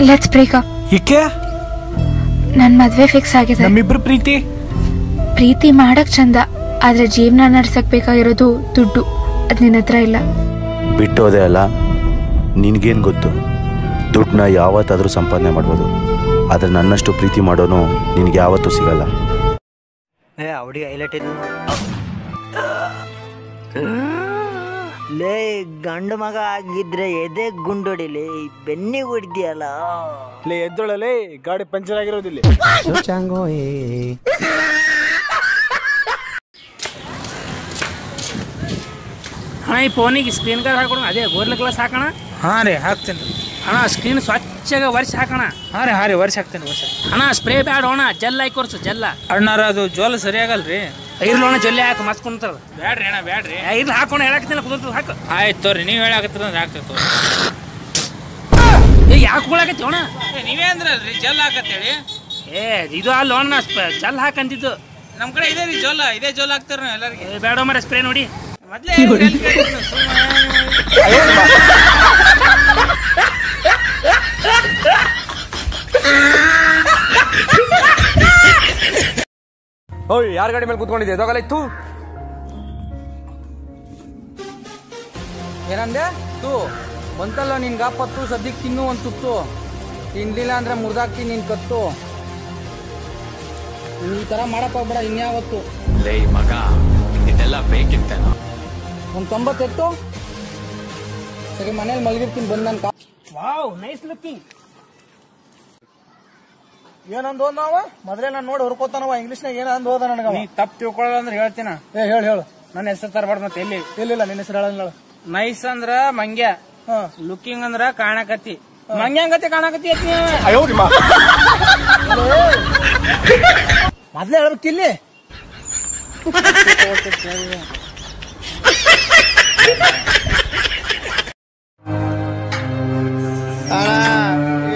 Let's break up. ಏಕೆ? ನನ್ ಮದ್ವೆ ಫಿಕ್ಸ್ ಆಗಿದೆ. ನಮ್ಮಿಬ್ರು ಪ್ರೀತಿ ಮಾಡಕ್ ಚಂದ, ಆದ್ರೆ ಜೀವನ ನಡ್ಸಕ್ ಬೇಕಾಗಿರೋದು ದುಡ್ಡು. ಅದ್ ನಿನ್ನ ಹತ್ರ ಇಲ್ಲ. ಬಿಟ್ಟೋದೆ ಅಲ್ಲ, ನಿನ್ಗೇನ್ ಗೊತ್ತು? ದುಡ್ಡನ್ನ ಯಾವತ್ತಾದ್ರೂ ಸಂಪಾದನೆ ಮಾಡ್ಬೋದು, ಆದ್ರೆ ನನ್ನಷ್ಟು ಪ್ರೀತಿ ಮಾಡೋನು ನಿನ್ಗೆ ಯಾವತ್ತೂ ಸಿಗಲ್ಲ. ಲೇ ಗಂಡು ಮಗ ಆಗಿದ್ರೆ ಎದೆ ಗುಂಡೊಡಿಲಿ ಬೆನ್ನಿಗೆ ಹೊಡಿದ್ಯಲ್ಲ. ಲೇ ಎದ್ದೊಳಲೇ, ಗಾಡಿ ಪಂಚರ್ ಆಗಿರೋದಿಲ್ಲ. ಅಣ್ಣ ಈ ಫೋನಿಗೆ ಸ್ಕ್ರೀನ್ ಗಾರ್ಡ್ ಹಾಕೋಣ, ಅದೇ ಗೋರ್ಲೆ ಗ್ಲಾಸ್ ಹಾಕೋಣ. ಹಾಂ ರೀ ಹಾಕ್ತೇನೆ ರೀ ಅಣ್ಣ. ಸ್ಕ್ರೀನ್ ಸ್ವಚ್ಛಗೆ ವರ್ಷ ಹಾಕೋಣ. ಹಾಂ ರೀ ವರ್ಷ ಹಾಕ್ತೇನೆ ವರ್ಷ. ಅಣ್ಣ ಸ್ಪ್ರೇ ಬ್ಯಾಡ ಅಣ್ಣ, ಜೆಲ್ ಹಾಕಿ ಕೊರ್ಸು ಜೆಲ್ಲ. ಅಣ್ಣಾರ ಅದು ಜೋಲ ಸರಿಯಾಗಲ್ರಿ. ಇರ್ಲೋಣ ಜೊಲ್ಲೆ ಹಾಕಿ ಮಸ್ತ್ ಕುಂತದ. ಬ್ಯಾಡ್ರಿ ಅಣ್ಣ ಬ್ಯಾಡ್ರಿ. ಇರ್ಲಿ ಹಾಕೋಣ, ಹೇಳಾಕತ್ತಿಲ್ಲ ಕುಂತ ಹಾಕು. ಆಯ್ತು ತೋರಿ, ನೀವು ಹೇಳಾಕತ್ತೀರ ಅಂದ್ರೆ ಹಾಕ್ತೇವೆ ತೋರಿ. ಯಾಕೆ ಕೂಳಾಕತ್ತಿ ಅಣ್ಣ? ನೀವೇ ಅಂದ್ರಲ್ರಿ ಜಲ್ ಹಾಕತ್ತೇಳಿ. ಇದು ಅಲ್ಲ ಅಣ್ಣ, ಜಲ್ ಹಾಕಂತಿದ್ದು. ನಮ್ಮ ಕಡೆ ಇದೆ ರೀ ಜೋಲ, ಇದೇ ಜೋಲ ಹಾಕ್ತಾರ ಎಲ್ಲರಿಗೆ. ಬೇಡ ಮರ ಸ್ಪ್ರೇ ನೋಡಿ ಮೊದಲೇ. ಓಯ್ ಯಾರ ಗಾಡಿ ಮೇಲೆ ಕೂತ್ಕೊಂಡಿದ್ದೆ? ಎದೋಗಲ್ಲ ಇತ್ತು. ಏನಂದೆ? ತೂ ಬಂತಲ್ಲ ನಿನ್ ಗಾಪತ್ತು, ಸದ್ಯಕ್ಕೆ ತಿನ್ನು ಒಂದು ತುತ್ತು. ತಿನ್ಲಿಲ್ಲ ಅಂದ್ರೆ ಮುರಿದಾಕ್ತೀನಿ ನಿನ್ ಕತ್ತು. ಈ ತರ ಮಾಡಕ್ ಹೋಗ್ಬೇಡ ಇನ್ಯಾವತ್ತು. ಲೇ ಮಗ, ಇದೆಲ್ಲ ಬೇಕಿತ್ತೇನೋ. ಒಂದು 90 ಎತ್ತು. ಸರಿ ಮನೇಲಿ ಮಲಗಿರ್ತೀನಿ, ಬಂದು ನಾನು. Wow nice looking. ಏನಂದ್ ನಾವ ಮೊದಲೇ ನಾನು ನೋಡಿ ಹುರ್ಕೋತಾನವ ಇಂಗ್ಲಿಷ್ನಾಗ ಏನಂದ್ ಹೋದ ನನಗ. ನೀ ತಪ್ಪು ತಿಳ್ಕೊಳ್ಳ ಅಂದ್ರೆ ಹೇಳ್ತೀನ. ಹೇಳು. ನನ್ನ ಹೆಸರು ತರಬಾರ್ದು ಮತ್ತೆ. ಎಲ್ಲಿಲ್ಲ ನಿನ್ನ ಹೆಸರು ಹೇಳ. ನೈಸ್ ಅಂದ್ರ ಮಂಗ್ಯ, ಲುಕಿಂಗ್ ಅಂದ್ರ ಕಾಣಕತ್ತಿ. ಮಂಗ್ಯಂಗತಿ ಕಾಣಕತ್ತಿ ಮೊದ್ಲೇ ಹೇಳ್ಬೇಕು ಇಲ್ಲಿ.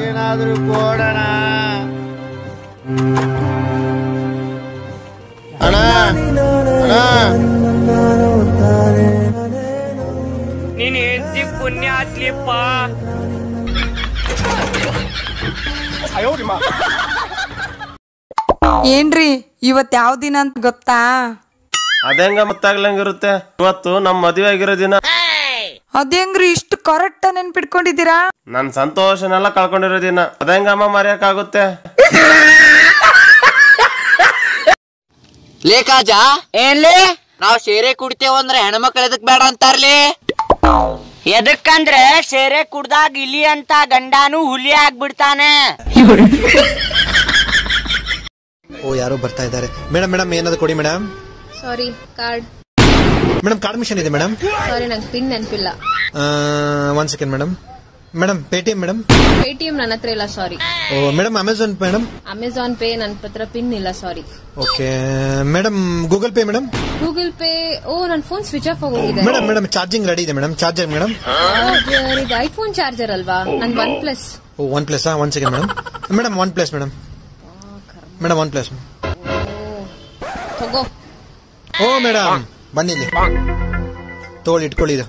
ಏನಾದ್ರೂ ಕೊಡೋಣ ಅಣ್ಣ. ನೀನ್ ಹೆಂಡತಿ ಪುಣ್ಯ ಆತ್ಲಿಪ್ಪ. ಏನ್ರಿ ಇವತ್ ಯಾವ ದಿನ ಅಂತ ಗೊತ್ತಾ? ಅದೇಂಗ ಗೊತ್ತಾಗ್ಲಂಗಿರುತ್ತೆ. ಇವತ್ತು ನಮ್ ಮದುವೆ ಆಗಿರೋ ದಿನ. ಅದೇಂಗ್ರಿ ಇಷ್ಟು ಕರೆಕ್ಟ್ ನೆನ್ಪಿಟ್ಕೊಂಡಿದ್ದೀರಾ? ನನ್ ಸಂತೋಷನೆಲ್ಲ ಕಳ್ಕೊಂಡಿರೋ ದಿನ. ಅದೇಂಗಮ್ಮ ಮರೆಯಕ್ಕಾಗುತ್ತೆ? ಲೇ ಕಾಜ, ಏನ್ಲೇ ನಾವ್ ಸೇರೆ ಕುಡ್ತೇವಂದ್ರೆ ಹೆಣ್ಮಕ್ಳು ಎದಕ್ ಬೇಡ ಅಂತಾರ್ಲಿ? ಎದಕ್ಕಂದ್ರೆ ಸೇರೆ ಕುಡ್ದಾಗ ಇಲಿ ಅಂತ ಗಂಡಾನು ಹುಲಿ ಆಗ್ಬಿಡ್ತಾನೆ. ಓ ಯಾರೋ ಬರ್ತಾ ಇದ್ದಾರೆ. ಮೇಡಮ್ ಏನಾದ್ರು ಕೊಡಿ madam. Sorry card. Madam card machine ಇದೆ ಮೇಡಮ್. ಸಾರಿ ನಂಗೆ ಪಿನ್ ನೆನಪಿಲ್ಲ. 1 second madam. Paytm madam. Paytm ನನ್ನ ಹತ್ರ ಇಲ್ಲ, sorry. Oh madam Amazon madam. Amazon pay ನನ್ನ ಹತ್ರ ಪಿನ್ ಇಲ್ಲ, sorry. Okay madam Google pay madam. Google pay ನನ್ನ ಫೋನ್ ಸ್ವಿಚ್ ಆಫ್ ಆಗೋಗಿದೆ. ಮೇಡಮ್ ಚಾರ್ಜಿಂಗ್ ರೆಡಿ ಇದೆ ಮೇಡಮ್. Charger madam. ಇದು ಐಫೋನ್ ಚಾರ್ಜರ್ ಅಲ್ವಾ? ನನ್ OnePlus. Oh OnePlus 1 second madam. OnePlus madam. OnePlus ತಗೋ. ಓ ಮೇಡಮ್ ಬನ್ನಿಲ್ಲಿ ತೋಳಿ ಇಟ್ಕೊಳ್ಳಿ. ಇದು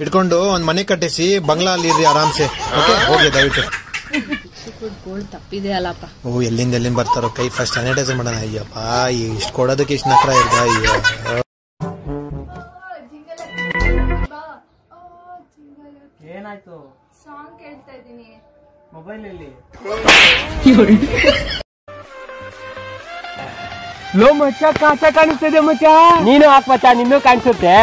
ಇಟ್ಕೊಂಡು ಒಂದ್ ಮನೆ ಕಟ್ಟಿಸಿ ಬಂಗ್ಲಾ ಅಲ್ಲಿ ಇರ್ರಿ ಆರಾಮ್ಸೆ. ಓಕೆ ಹೋಗಿ ದಯವಿಟ್ಟು. ಗೋಲ್ಡ್ ತಪ್ಪಿದೆ ಅಲ್ಲಪ್ಪ. ಓ ಎಲ್ಲಿಂದ ಬರ್ತಾರೋ. ಕೈ ಫಸ್ಟ್ ಸ್ಯಾನಿಟೈಸರ್ ಮಾಡೋಣ. ಅಯ್ಯಪ್ಪ ಇಷ್ಟು ಕೊಡೋದಕ್ಕೆ ಇಷ್ಟು ನಕ್ರ ಇರ್ದ. ಅಯ್ಯೋ ಏನಾಯ್ತು? ಸಾಂಗ್ ಕೇಳ್ತಾ ಇದ್ದೀನಿ ಮೊಬೈಲ್ ಅಲ್ಲಿ. ಲೋ ಮಚ್ಚ ಕಾಚ ಕಾಣಿಸ್ತಿದೆ ಮಚ್ಚ. ನೀನು ಹಾಕ್ ಮಚ್ಚ, ನಿನ್ನೂ ಕಾಣಿಸುತ್ತೆ.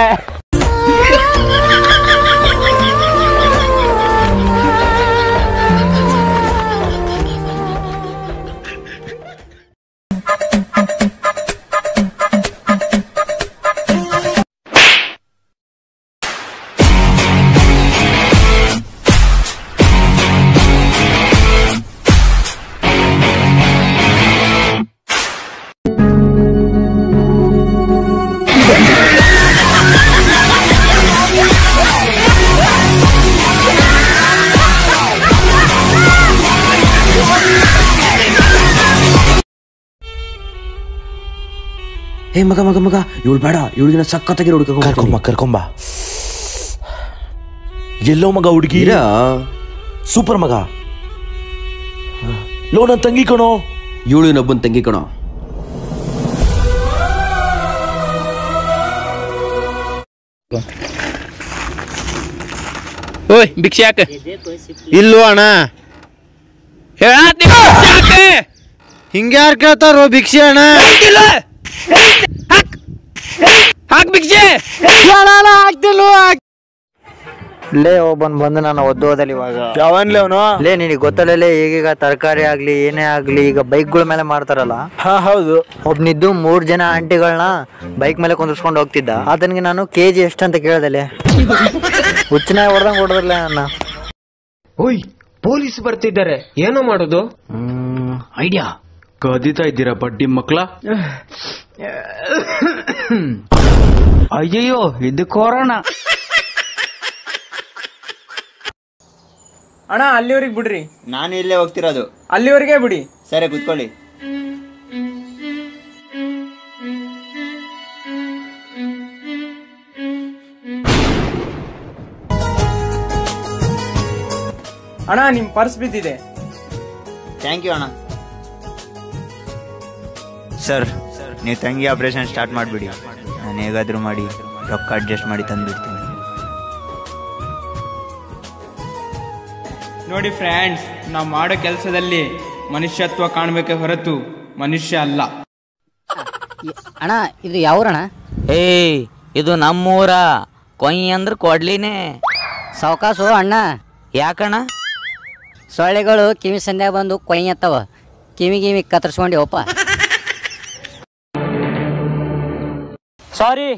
ಹೇ ಮಗ ಮಗ ಮಗ ಇವಳು ಬೇಡ, ಇವಳಿಗಿನ ಸಖತ್ತಾಗಿರೋ ಹುಡುಗ ಕರ್ಕೊಂಬ. ಎಲ್ಲೋ ಮಗ ಹುಡುಗಿ ಸೂಪರ್ ಮಗ. ಲೋ ನನ್ ತಂಗಿ ಕಣೋ. ಇವಳು ಇನ್ನೊಬ್ಬನ್ ತಂಗಿ ಕಣೋ. ಓಯ್ ಭಿಕ್ಷೆ ಯಾಕ? ಇಲ್ಲೋ ಅಣ್ಣ, ಹಿಂಗ್ಯಾರು ಕೇಳ್ತಾರೋ ಭಿಕ್ಷೆ ಅಣ್ಣ? ಹಾಕ್ ಭಿಕ್ಷೆ. ಲೇ ಬಂದು ನಾನು ಓದೋದಲ್ಲಿ ಇವಾಗ ಯಾವನ್ಲೇ ಅವನು? ಲೇ ನಿನಗೆ ಗೊತ್ತಲ್ಲೇ ಈಗೀಗ ತರಕಾರಿ ಆಗ್ಲಿ ಏನೇ ಆಗ್ಲಿ ಈಗ ಬೈಕ್ಗಳ ಮೇಲೆ ಮಾಡ್ತಾರಲ್ಲ. ಹೌದು. ಒಬ್ನಿದ್ದು 3 ಜನ ಆಂಟಿಗಳನ್ನ ಬೈಕ್ ಮೇಲೆ ಕುಂದಿರ್ಸ್ಕೊಂಡು ಹೋಗ್ತಿದ್ದ. ಅದನ್ಗೆ ನಾನು KG ಎಷ್ಟಂತ ಕೇಳ್ದಲೆ. ಹುಚ್ಚನಾಗಿ ಹೊಡೆದ್ರಲ್ಲ ನನ್ನ. ಓಯ್ ಪೊಲೀಸ್ ಬರ್ತಿದ್ದಾರೆ, ಏನೋ ಮಾಡೋದು? ಐಡಿಯಾ. ಕದೀತಾ ಇದ್ದೀರಾ ಬಡ್ಡಿ ಮಕ್ಳ? ಅಯ್ಯಯ್ಯೋ ಇದು ಕೊರೋನಾ. ಅಣ್ಣ ಅಲ್ಲಿವರೆಗೆ ಬಿಡ್ರಿ. ನಾನು ಇಲ್ಲೇ ಹೋಗ್ತಿರೋದು. ಅಲ್ಲಿವರೆಗೆ ಬಿಡಿ. ಸರಿ ಕುತ್ಕೊಳ್ಳಿ. ಅಣ್ಣ ನಿಮ್ ಪರ್ಸ್ ಬಿದ್ದಿದೆ. ಥ್ಯಾಂಕ್ ಯು ಅಣ್ಣ. ಸರ್ ನೀವು ತಂಗಿ ಆಪರೇಷನ್ ಸ್ಟಾರ್ಟ್ ಮಾಡಿಬಿಡಿ. ನಾನು ಹೇಗಾದ್ರೂ ಮಾಡಿ ರೊಕ್ಕ ಅಡ್ಜಸ್ಟ್ ಮಾಡಿ ತಂದುಬಿಡ್ತೀನಿ. ನೋಡಿ ಫ್ರೆಂಡ್ಸ್, ನಾವು ಮಾಡೋ ಕೆಲಸದಲ್ಲಿ ಮನುಷ್ಯತ್ವ ಕಾಣಬೇಕೆ ಹೊರತು ಮನುಷ್ಯ ಅಲ್ಲ. ಅಣ್ಣ ಇದು ಯಾವೂರಣ್ಣ? ಇದು ನಮ್ಮೂರ. ಕೊಯ್ ಅಂದ್ರೆ ಕೊಡ್ಲಿನೇ. ಸಾವಕಾಸು ಅಣ್ಣ. ಯಾಕಣ್ಣ? ಸೊಳ್ಳೆಗಳು ಕಿವಿ ಸಂಧ್ಯಾಗ ಬಂದು ಕೊಯ್ ಎತ್ತವ. ಕಿವಿ ಕತ್ತರಿಸ್ಕೊಂಡಿ ಒಪ್ಪ. ಸಾರಿ.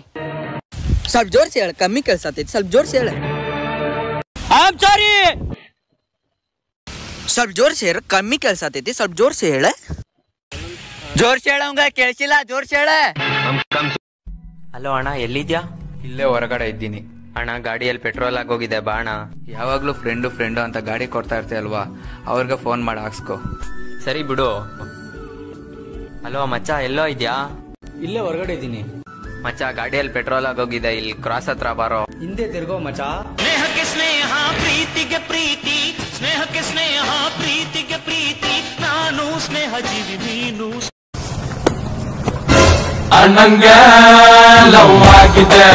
ಸ್ವಲ್ಪ ಜೋರ್ಸಿ ಹೇಳ, ಕಮ್ಮಿ ಕೆಲಸ ಆತೈತಿ. ಸ್ವಲ್ಪ ಜೋರ್ಸಿ ಹೇಳ. ಸಾರಿ. ಸ್ವಲ್ಪ ಜೋರ್ಸಿ ಹೇಳ, ಕಮ್ಮಿ ಕೆಲಸ ಆತೈತಿ. ಸ್ವಲ್ಪ ಜೋರ್ಸಿ ಹೇಳ. ಜೋರ್ಸಿ ಹೇಳಂಗ ಕೇಳಿಸಿಲ್ಲ. ಜೋರ್ಸಿ ಹೇಳ. ಹಲೋ ಅಣ್ಣ, ಎಲ್ಲಿದ್ಯಾ? ಇಲ್ಲೇ ಹೊರಗಡೆ ಇದ್ದೀನಿ. ಅಣ್ಣ ಗಾಡಿಯಲ್ಲಿ ಪೆಟ್ರೋಲ್ ಆಗೋಗಿದೆ ಬಾ ಅಣ್ಣ. ಯಾವಾಗ್ಲೂ ಫ್ರೆಂಡು ಅಂತ ಗಾಡಿ ಕೊಡ್ತಾ ಇರ್ತೀಯಲ್ವಾ, ಅವ್ರಿಗೆ ಫೋನ್ ಮಾಡಿ ಹಾಕ್ಸ್ಕೊ. ಸರಿ ಬಿಡು. ಹಲೋ ಮಚ್ಚ, ಎಲ್ಲೋ ಇದ್ಯಾ? ಇಲ್ಲೇ ಹೊರಗಡೆ ಇದ್ದೀನಿ ಮಚ್ಚ. ಗಾಡಿಯಲ್ಲಿ ಪೆಟ್ರೋಲ್ ಆಗೋಗಿದೆ, ಇಲ್ಲಿ ಕ್ರಾಸ್ ಹತ್ರ ಬಾರೋ. ಹಿಂದೆ ತಿರ್ಗೋ ಮಚ್ಚ. ಸ್ನೇಹಕ್ಕೆ ಸ್ನೇಹ, ಪ್ರೀತಿಗೆ ಪ್ರೀತಿ. ಸ್ನೇಹಕ್ಕೆ ಸ್ನೇಹ, ಪ್ರೀತಿಗೆ ಪ್ರೀತಿ. ನಾನು ಸ್ನೇಹ ಜೀವಿ, ನೀನು. ಅಣ್ಣಂಗೆ ಲವ್ ಆಗಿದೆ,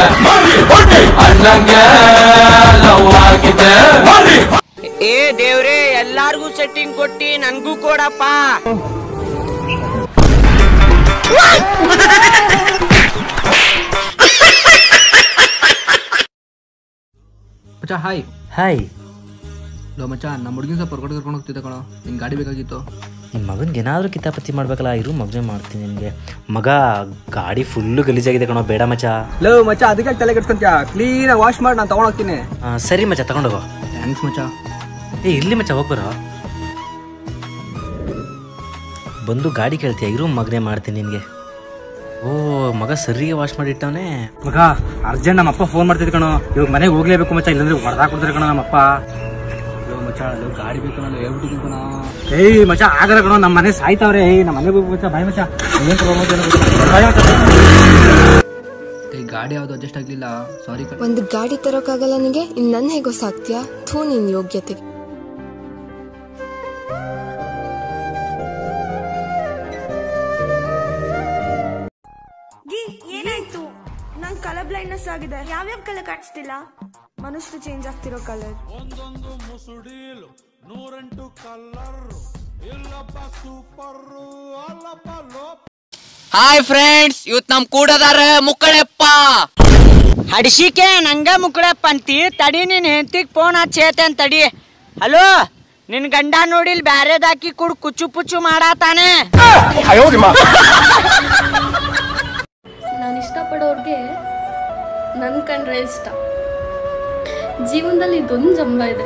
ಅಣ್ಣಂಗೆ ಲವ್ ಆಗಿದೆ. ಏ ದೇವ್ರೆ, ಎಲ್ಲಾರ್ಗೂ ಸೆಟ್ಟಿಂಗ್ ಕೊಟ್ಟಿ ನನ್ಗೂ ಕೊಡಪ್ಪ. ಮಚ್ಚ ಹಾಯ್. ಹಾಯ್. ಲೋ ಮಚ್ಚ, ನಮ್ಮ ಹುಡುಗಿನ ಸ್ವಲ್ಪ ಹೊರಗಡೆ ಕರ್ಕೊಂಡು ಹೋಗ್ತಿದ್ದೆ ಕಣೋ. ನಿನ್ ಗಾಡಿ ಬೇಕಾಗಿತ್ತು. ನಿಮ್ಮ ಮಗನ್ಗೆ ಏನಾದರೂ ಕಿತಾಪತಿ ಮಾಡ್ಬೇಕಲ್ಲ. ಇರು ಮಗನೇ ಮಾಡ್ತೀನಿ ನಿನಗೆ. ಮಗ ಗಾಡಿ ಫುಲ್ಲು ಗಲೀಜಾಗಿದೆ ಕಣೋ, ಬೇಡ ಮಚ್ಚ. ಲೋ ಮಚ್ಚ, ಅದಕ್ಕೆ ತಲೆ ಕೆಡ್ಸ್ಕೊಂತೀಯ? ಕ್ಲೀನಾಗಿ ವಾಶ್ ಮಾಡಿ ನಾನು ತಗೊಂಡು ಹೋಗ್ತೀನಿ. ಸರಿ ಮಚ್ಚ, ತಗೊಂಡೋಗೋ. ಥ್ಯಾಂಕ್ಸ್ ಮಚ್ಚ. ಇರ್ಲಿ ಮಚ್ಚ, ಹೋಗ್ಬರೋ. ಬಂದು ಗಾಡಿ ಕೇಳ್ತೀಯ? ಇರು ಮಗನೇ ಮಾಡ್ತೀನಿ ನಿನಗೆ. ಓ ಮಗ ಸರಿಗೆ ವಾಶ್ ಮಾಡಿಟ್ಟವನೇ. ಮಗ ಅರ್ಜೆಂಟ್ ನಮ್ಮಪ್ಪ ಫೋನ್ ಮಾಡ್ತಿದ್ ಕಣೋ. ಇವಾಗ ಮನೆಗೆ ಹೋಗ್ಲೇಬೇಕು ಮಚ್ಚ, ಇಲ್ಲಾಂದ್ರೆ ಹೊಡೆದಾಕ್ ಕೊಡ್ತಾರೆ ಕಣೋ ನಮ್ಮಪ್ಪ. ಮಚ್ಚ ಗಾಡಿ ಬೇಕು ನಾನು ಹೇಳ್ಬಿಟ್ಟಿದ್ದೀನಿ ಕಣೋ. ಏಯ್ ಮಚ್ಚ ಆಗಲ್ಲ ಕಣೋ, ನಮ್ಮ ಮನೆ ಸಾಯ್ತಾವ್ರೆ. ನಮ್ಮ ಮನೆಗೆ ಹೋಗಿ ಮಚ್ಚ, ಬಾಯ್ ಮಚ್ಚ. ಗಾಡಿ ಯಾವ್ದು ಅಡ್ಜಸ್ಟ್ ಆಗ್ಲಿಲ್ಲ, ಸಾರಿ. ಒಂದು ಗಾಡಿ ತರೋಕ್ಕಾಗಲ್ಲ ನಿನಗೆ, ಇನ್ ನನ್ನ ಹೇಗೋ ಸಾಕ್ತಿಯಾ? ಥೂ ನಿನ್ ಯೋಗ್ಯತೆ. ಏನಾಯ್ತು? ನಂಗೆ ಕಲರ್ ಬ್ಲೈಂಡ್ನೆಸ್ ಆಗಿದೆ. ಯಾವ್ಯಾವ ಕಲರ್ ಕಾಣಿಸ್ತಿಲ್ಲ? ಮನುಷ್ಯರು ಚೇಂಜ್ ಆಗ್ತಿರೋ ಕಲರ್. ಒಂದೊಂದು ಮುಸುಡೀಲು 108 ಕಲರ್. ಇಲ್ಲಪ್ಪ ಸೂಪರ್, ಅಲ್ಲಪ್ಪ ಲೋಪ್. ಹಾಯ್ ಫ್ರೆಂಡ್ಸ್, ಇವತ್ ನಮ್ ಕೂಡದಾರ ಮುಕ್ಕಳೆಪ್ಪ. ಹಡಿಸಿಕೆ ನಂಗ ಮುಕ್ಕಳೆಪ್ಪ ಅಂತಿ. ತಡಿ, ನೀನ್ ಹೆಂಡತಿಗ್ ಫೋನ್ ಹಚ್ಚೇತೇನ್ ತಡಿ. ಹಲೋ, ನಿನ್ ಗಂಡ ನೋಡಿಲ್ ಬ್ಯಾರೆದಾಕಿ ಕುಡ್ ಕುಚ್ಚು ಪುಚ್ಚು ಮಾಡಾತಾನೆ. ನಾನು ಇಷ್ಟಪಡೋರ್ಗೆ ನನ್ ಕಂಡ್ರೆ ಇಷ್ಟ. ಜೀವನದಲ್ಲಿ ಇದೊಂದು ಜಂಬ ಇದೆ.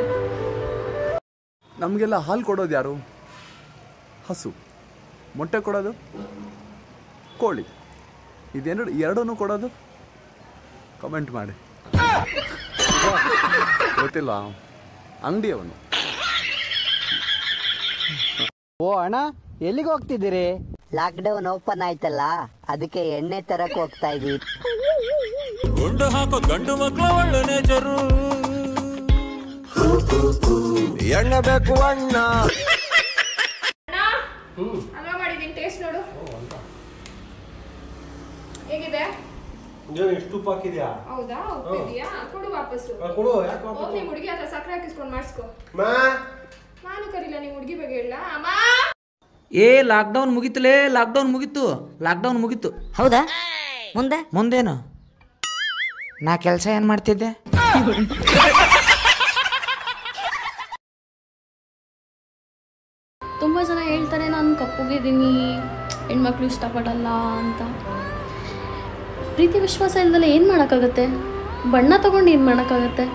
ನಮಗೆಲ್ಲ ಹಾಲು ಕೊಡೋದು ಯಾರು? ಹಸು. ಮೊಟ್ಟೆ ಕೊಡೋದು ಕೋಳಿ. ಎರಡೂ ಕೊಡೋದು ಕಮೆಂಟ್ ಮಾಡಿ. ಗೊತ್ತಿಲ್ಲ, ಅಂಗಡಿಯವನು. ಓ ಅಣ್ಣ, ಎಲ್ಲಿಗೆ ಹೋಗ್ತಿದ್ದೀರಿ? ಲಾಕ್ಡೌನ್ ಓಪನ್ ಆಯ್ತಲ್ಲ, ಅದಕ್ಕೆ ಎಣ್ಣೆ ತರಕ್ ಹೋಗ್ತಾ ಇದೀವಿ. ಗುಂಡು ಹಾಕೋ ಗಂಡು ಮಕ್ಕಳು ಒಳ್ಳೆ ನೇಚರು. ಎಣ್ಣೆ ಬೇಕು ಅಣ್ಣ. ಹಲ್ವಾ ಮಾಡಿದೀನಿ, ಟೇಸ್ಟ್ ನೋಡು ಹೇಗಿದೆ. ಎಷ್ಟು ಉಪ್ಪು ಹಾಕಿದ್ಯಾ? ಹೌದಾ, ಉಪ್ಪಿದ್ಯಾ? ಕೊಡು ವಾಪಸ್ಸು. ಕೊಡು. ಯಾಕೆ ಹೋಗಿ ನಿಮ್ಮ ಹುಡುಗಿ ಹತ್ರ ಸಕ್ಕರೆ ಹಾಕಿಸ್ಕೊಂಡು ಮಾಡಿಸ್ಕೊ. ನಾನು ಕರೀಲ, ನಿಮ್ಮ ಹುಡುಗಿ ಬಗ್ಗೆ ಹೇಳ. ಅಮ್ಮ ಏ ಲಾಕ್ಡೌನ್ ಮುಗೀತಲೇ, ಲಾಕ್ಡೌನ್ ಮುಗೀತು. ಹೌದಾ? ಮುಂದೇನು? ನಾ ಕೆಲಸ ಏನ್ ಮಾಡ್ತಿದ್ದೆ? ತುಂಬ ಜನ ಹೇಳ್ತಾರೆ ನಾನು ಕಪ್ಪುಗಿದ್ದೀನಿ, ಹೆಣ್ಮಕ್ಳು ಇಷ್ಟಪಡಲ್ಲ ಅಂತ. ಪ್ರೀತಿ ವಿಶ್ವಾಸ ಇಲ್ದಲ್ಲ ಏನು ಮಾಡೋಕ್ಕಾಗತ್ತೆ? ಬಣ್ಣ ತಗೊಂಡು ಏನು ಮಾಡೋಕ್ಕಾಗತ್ತೆ?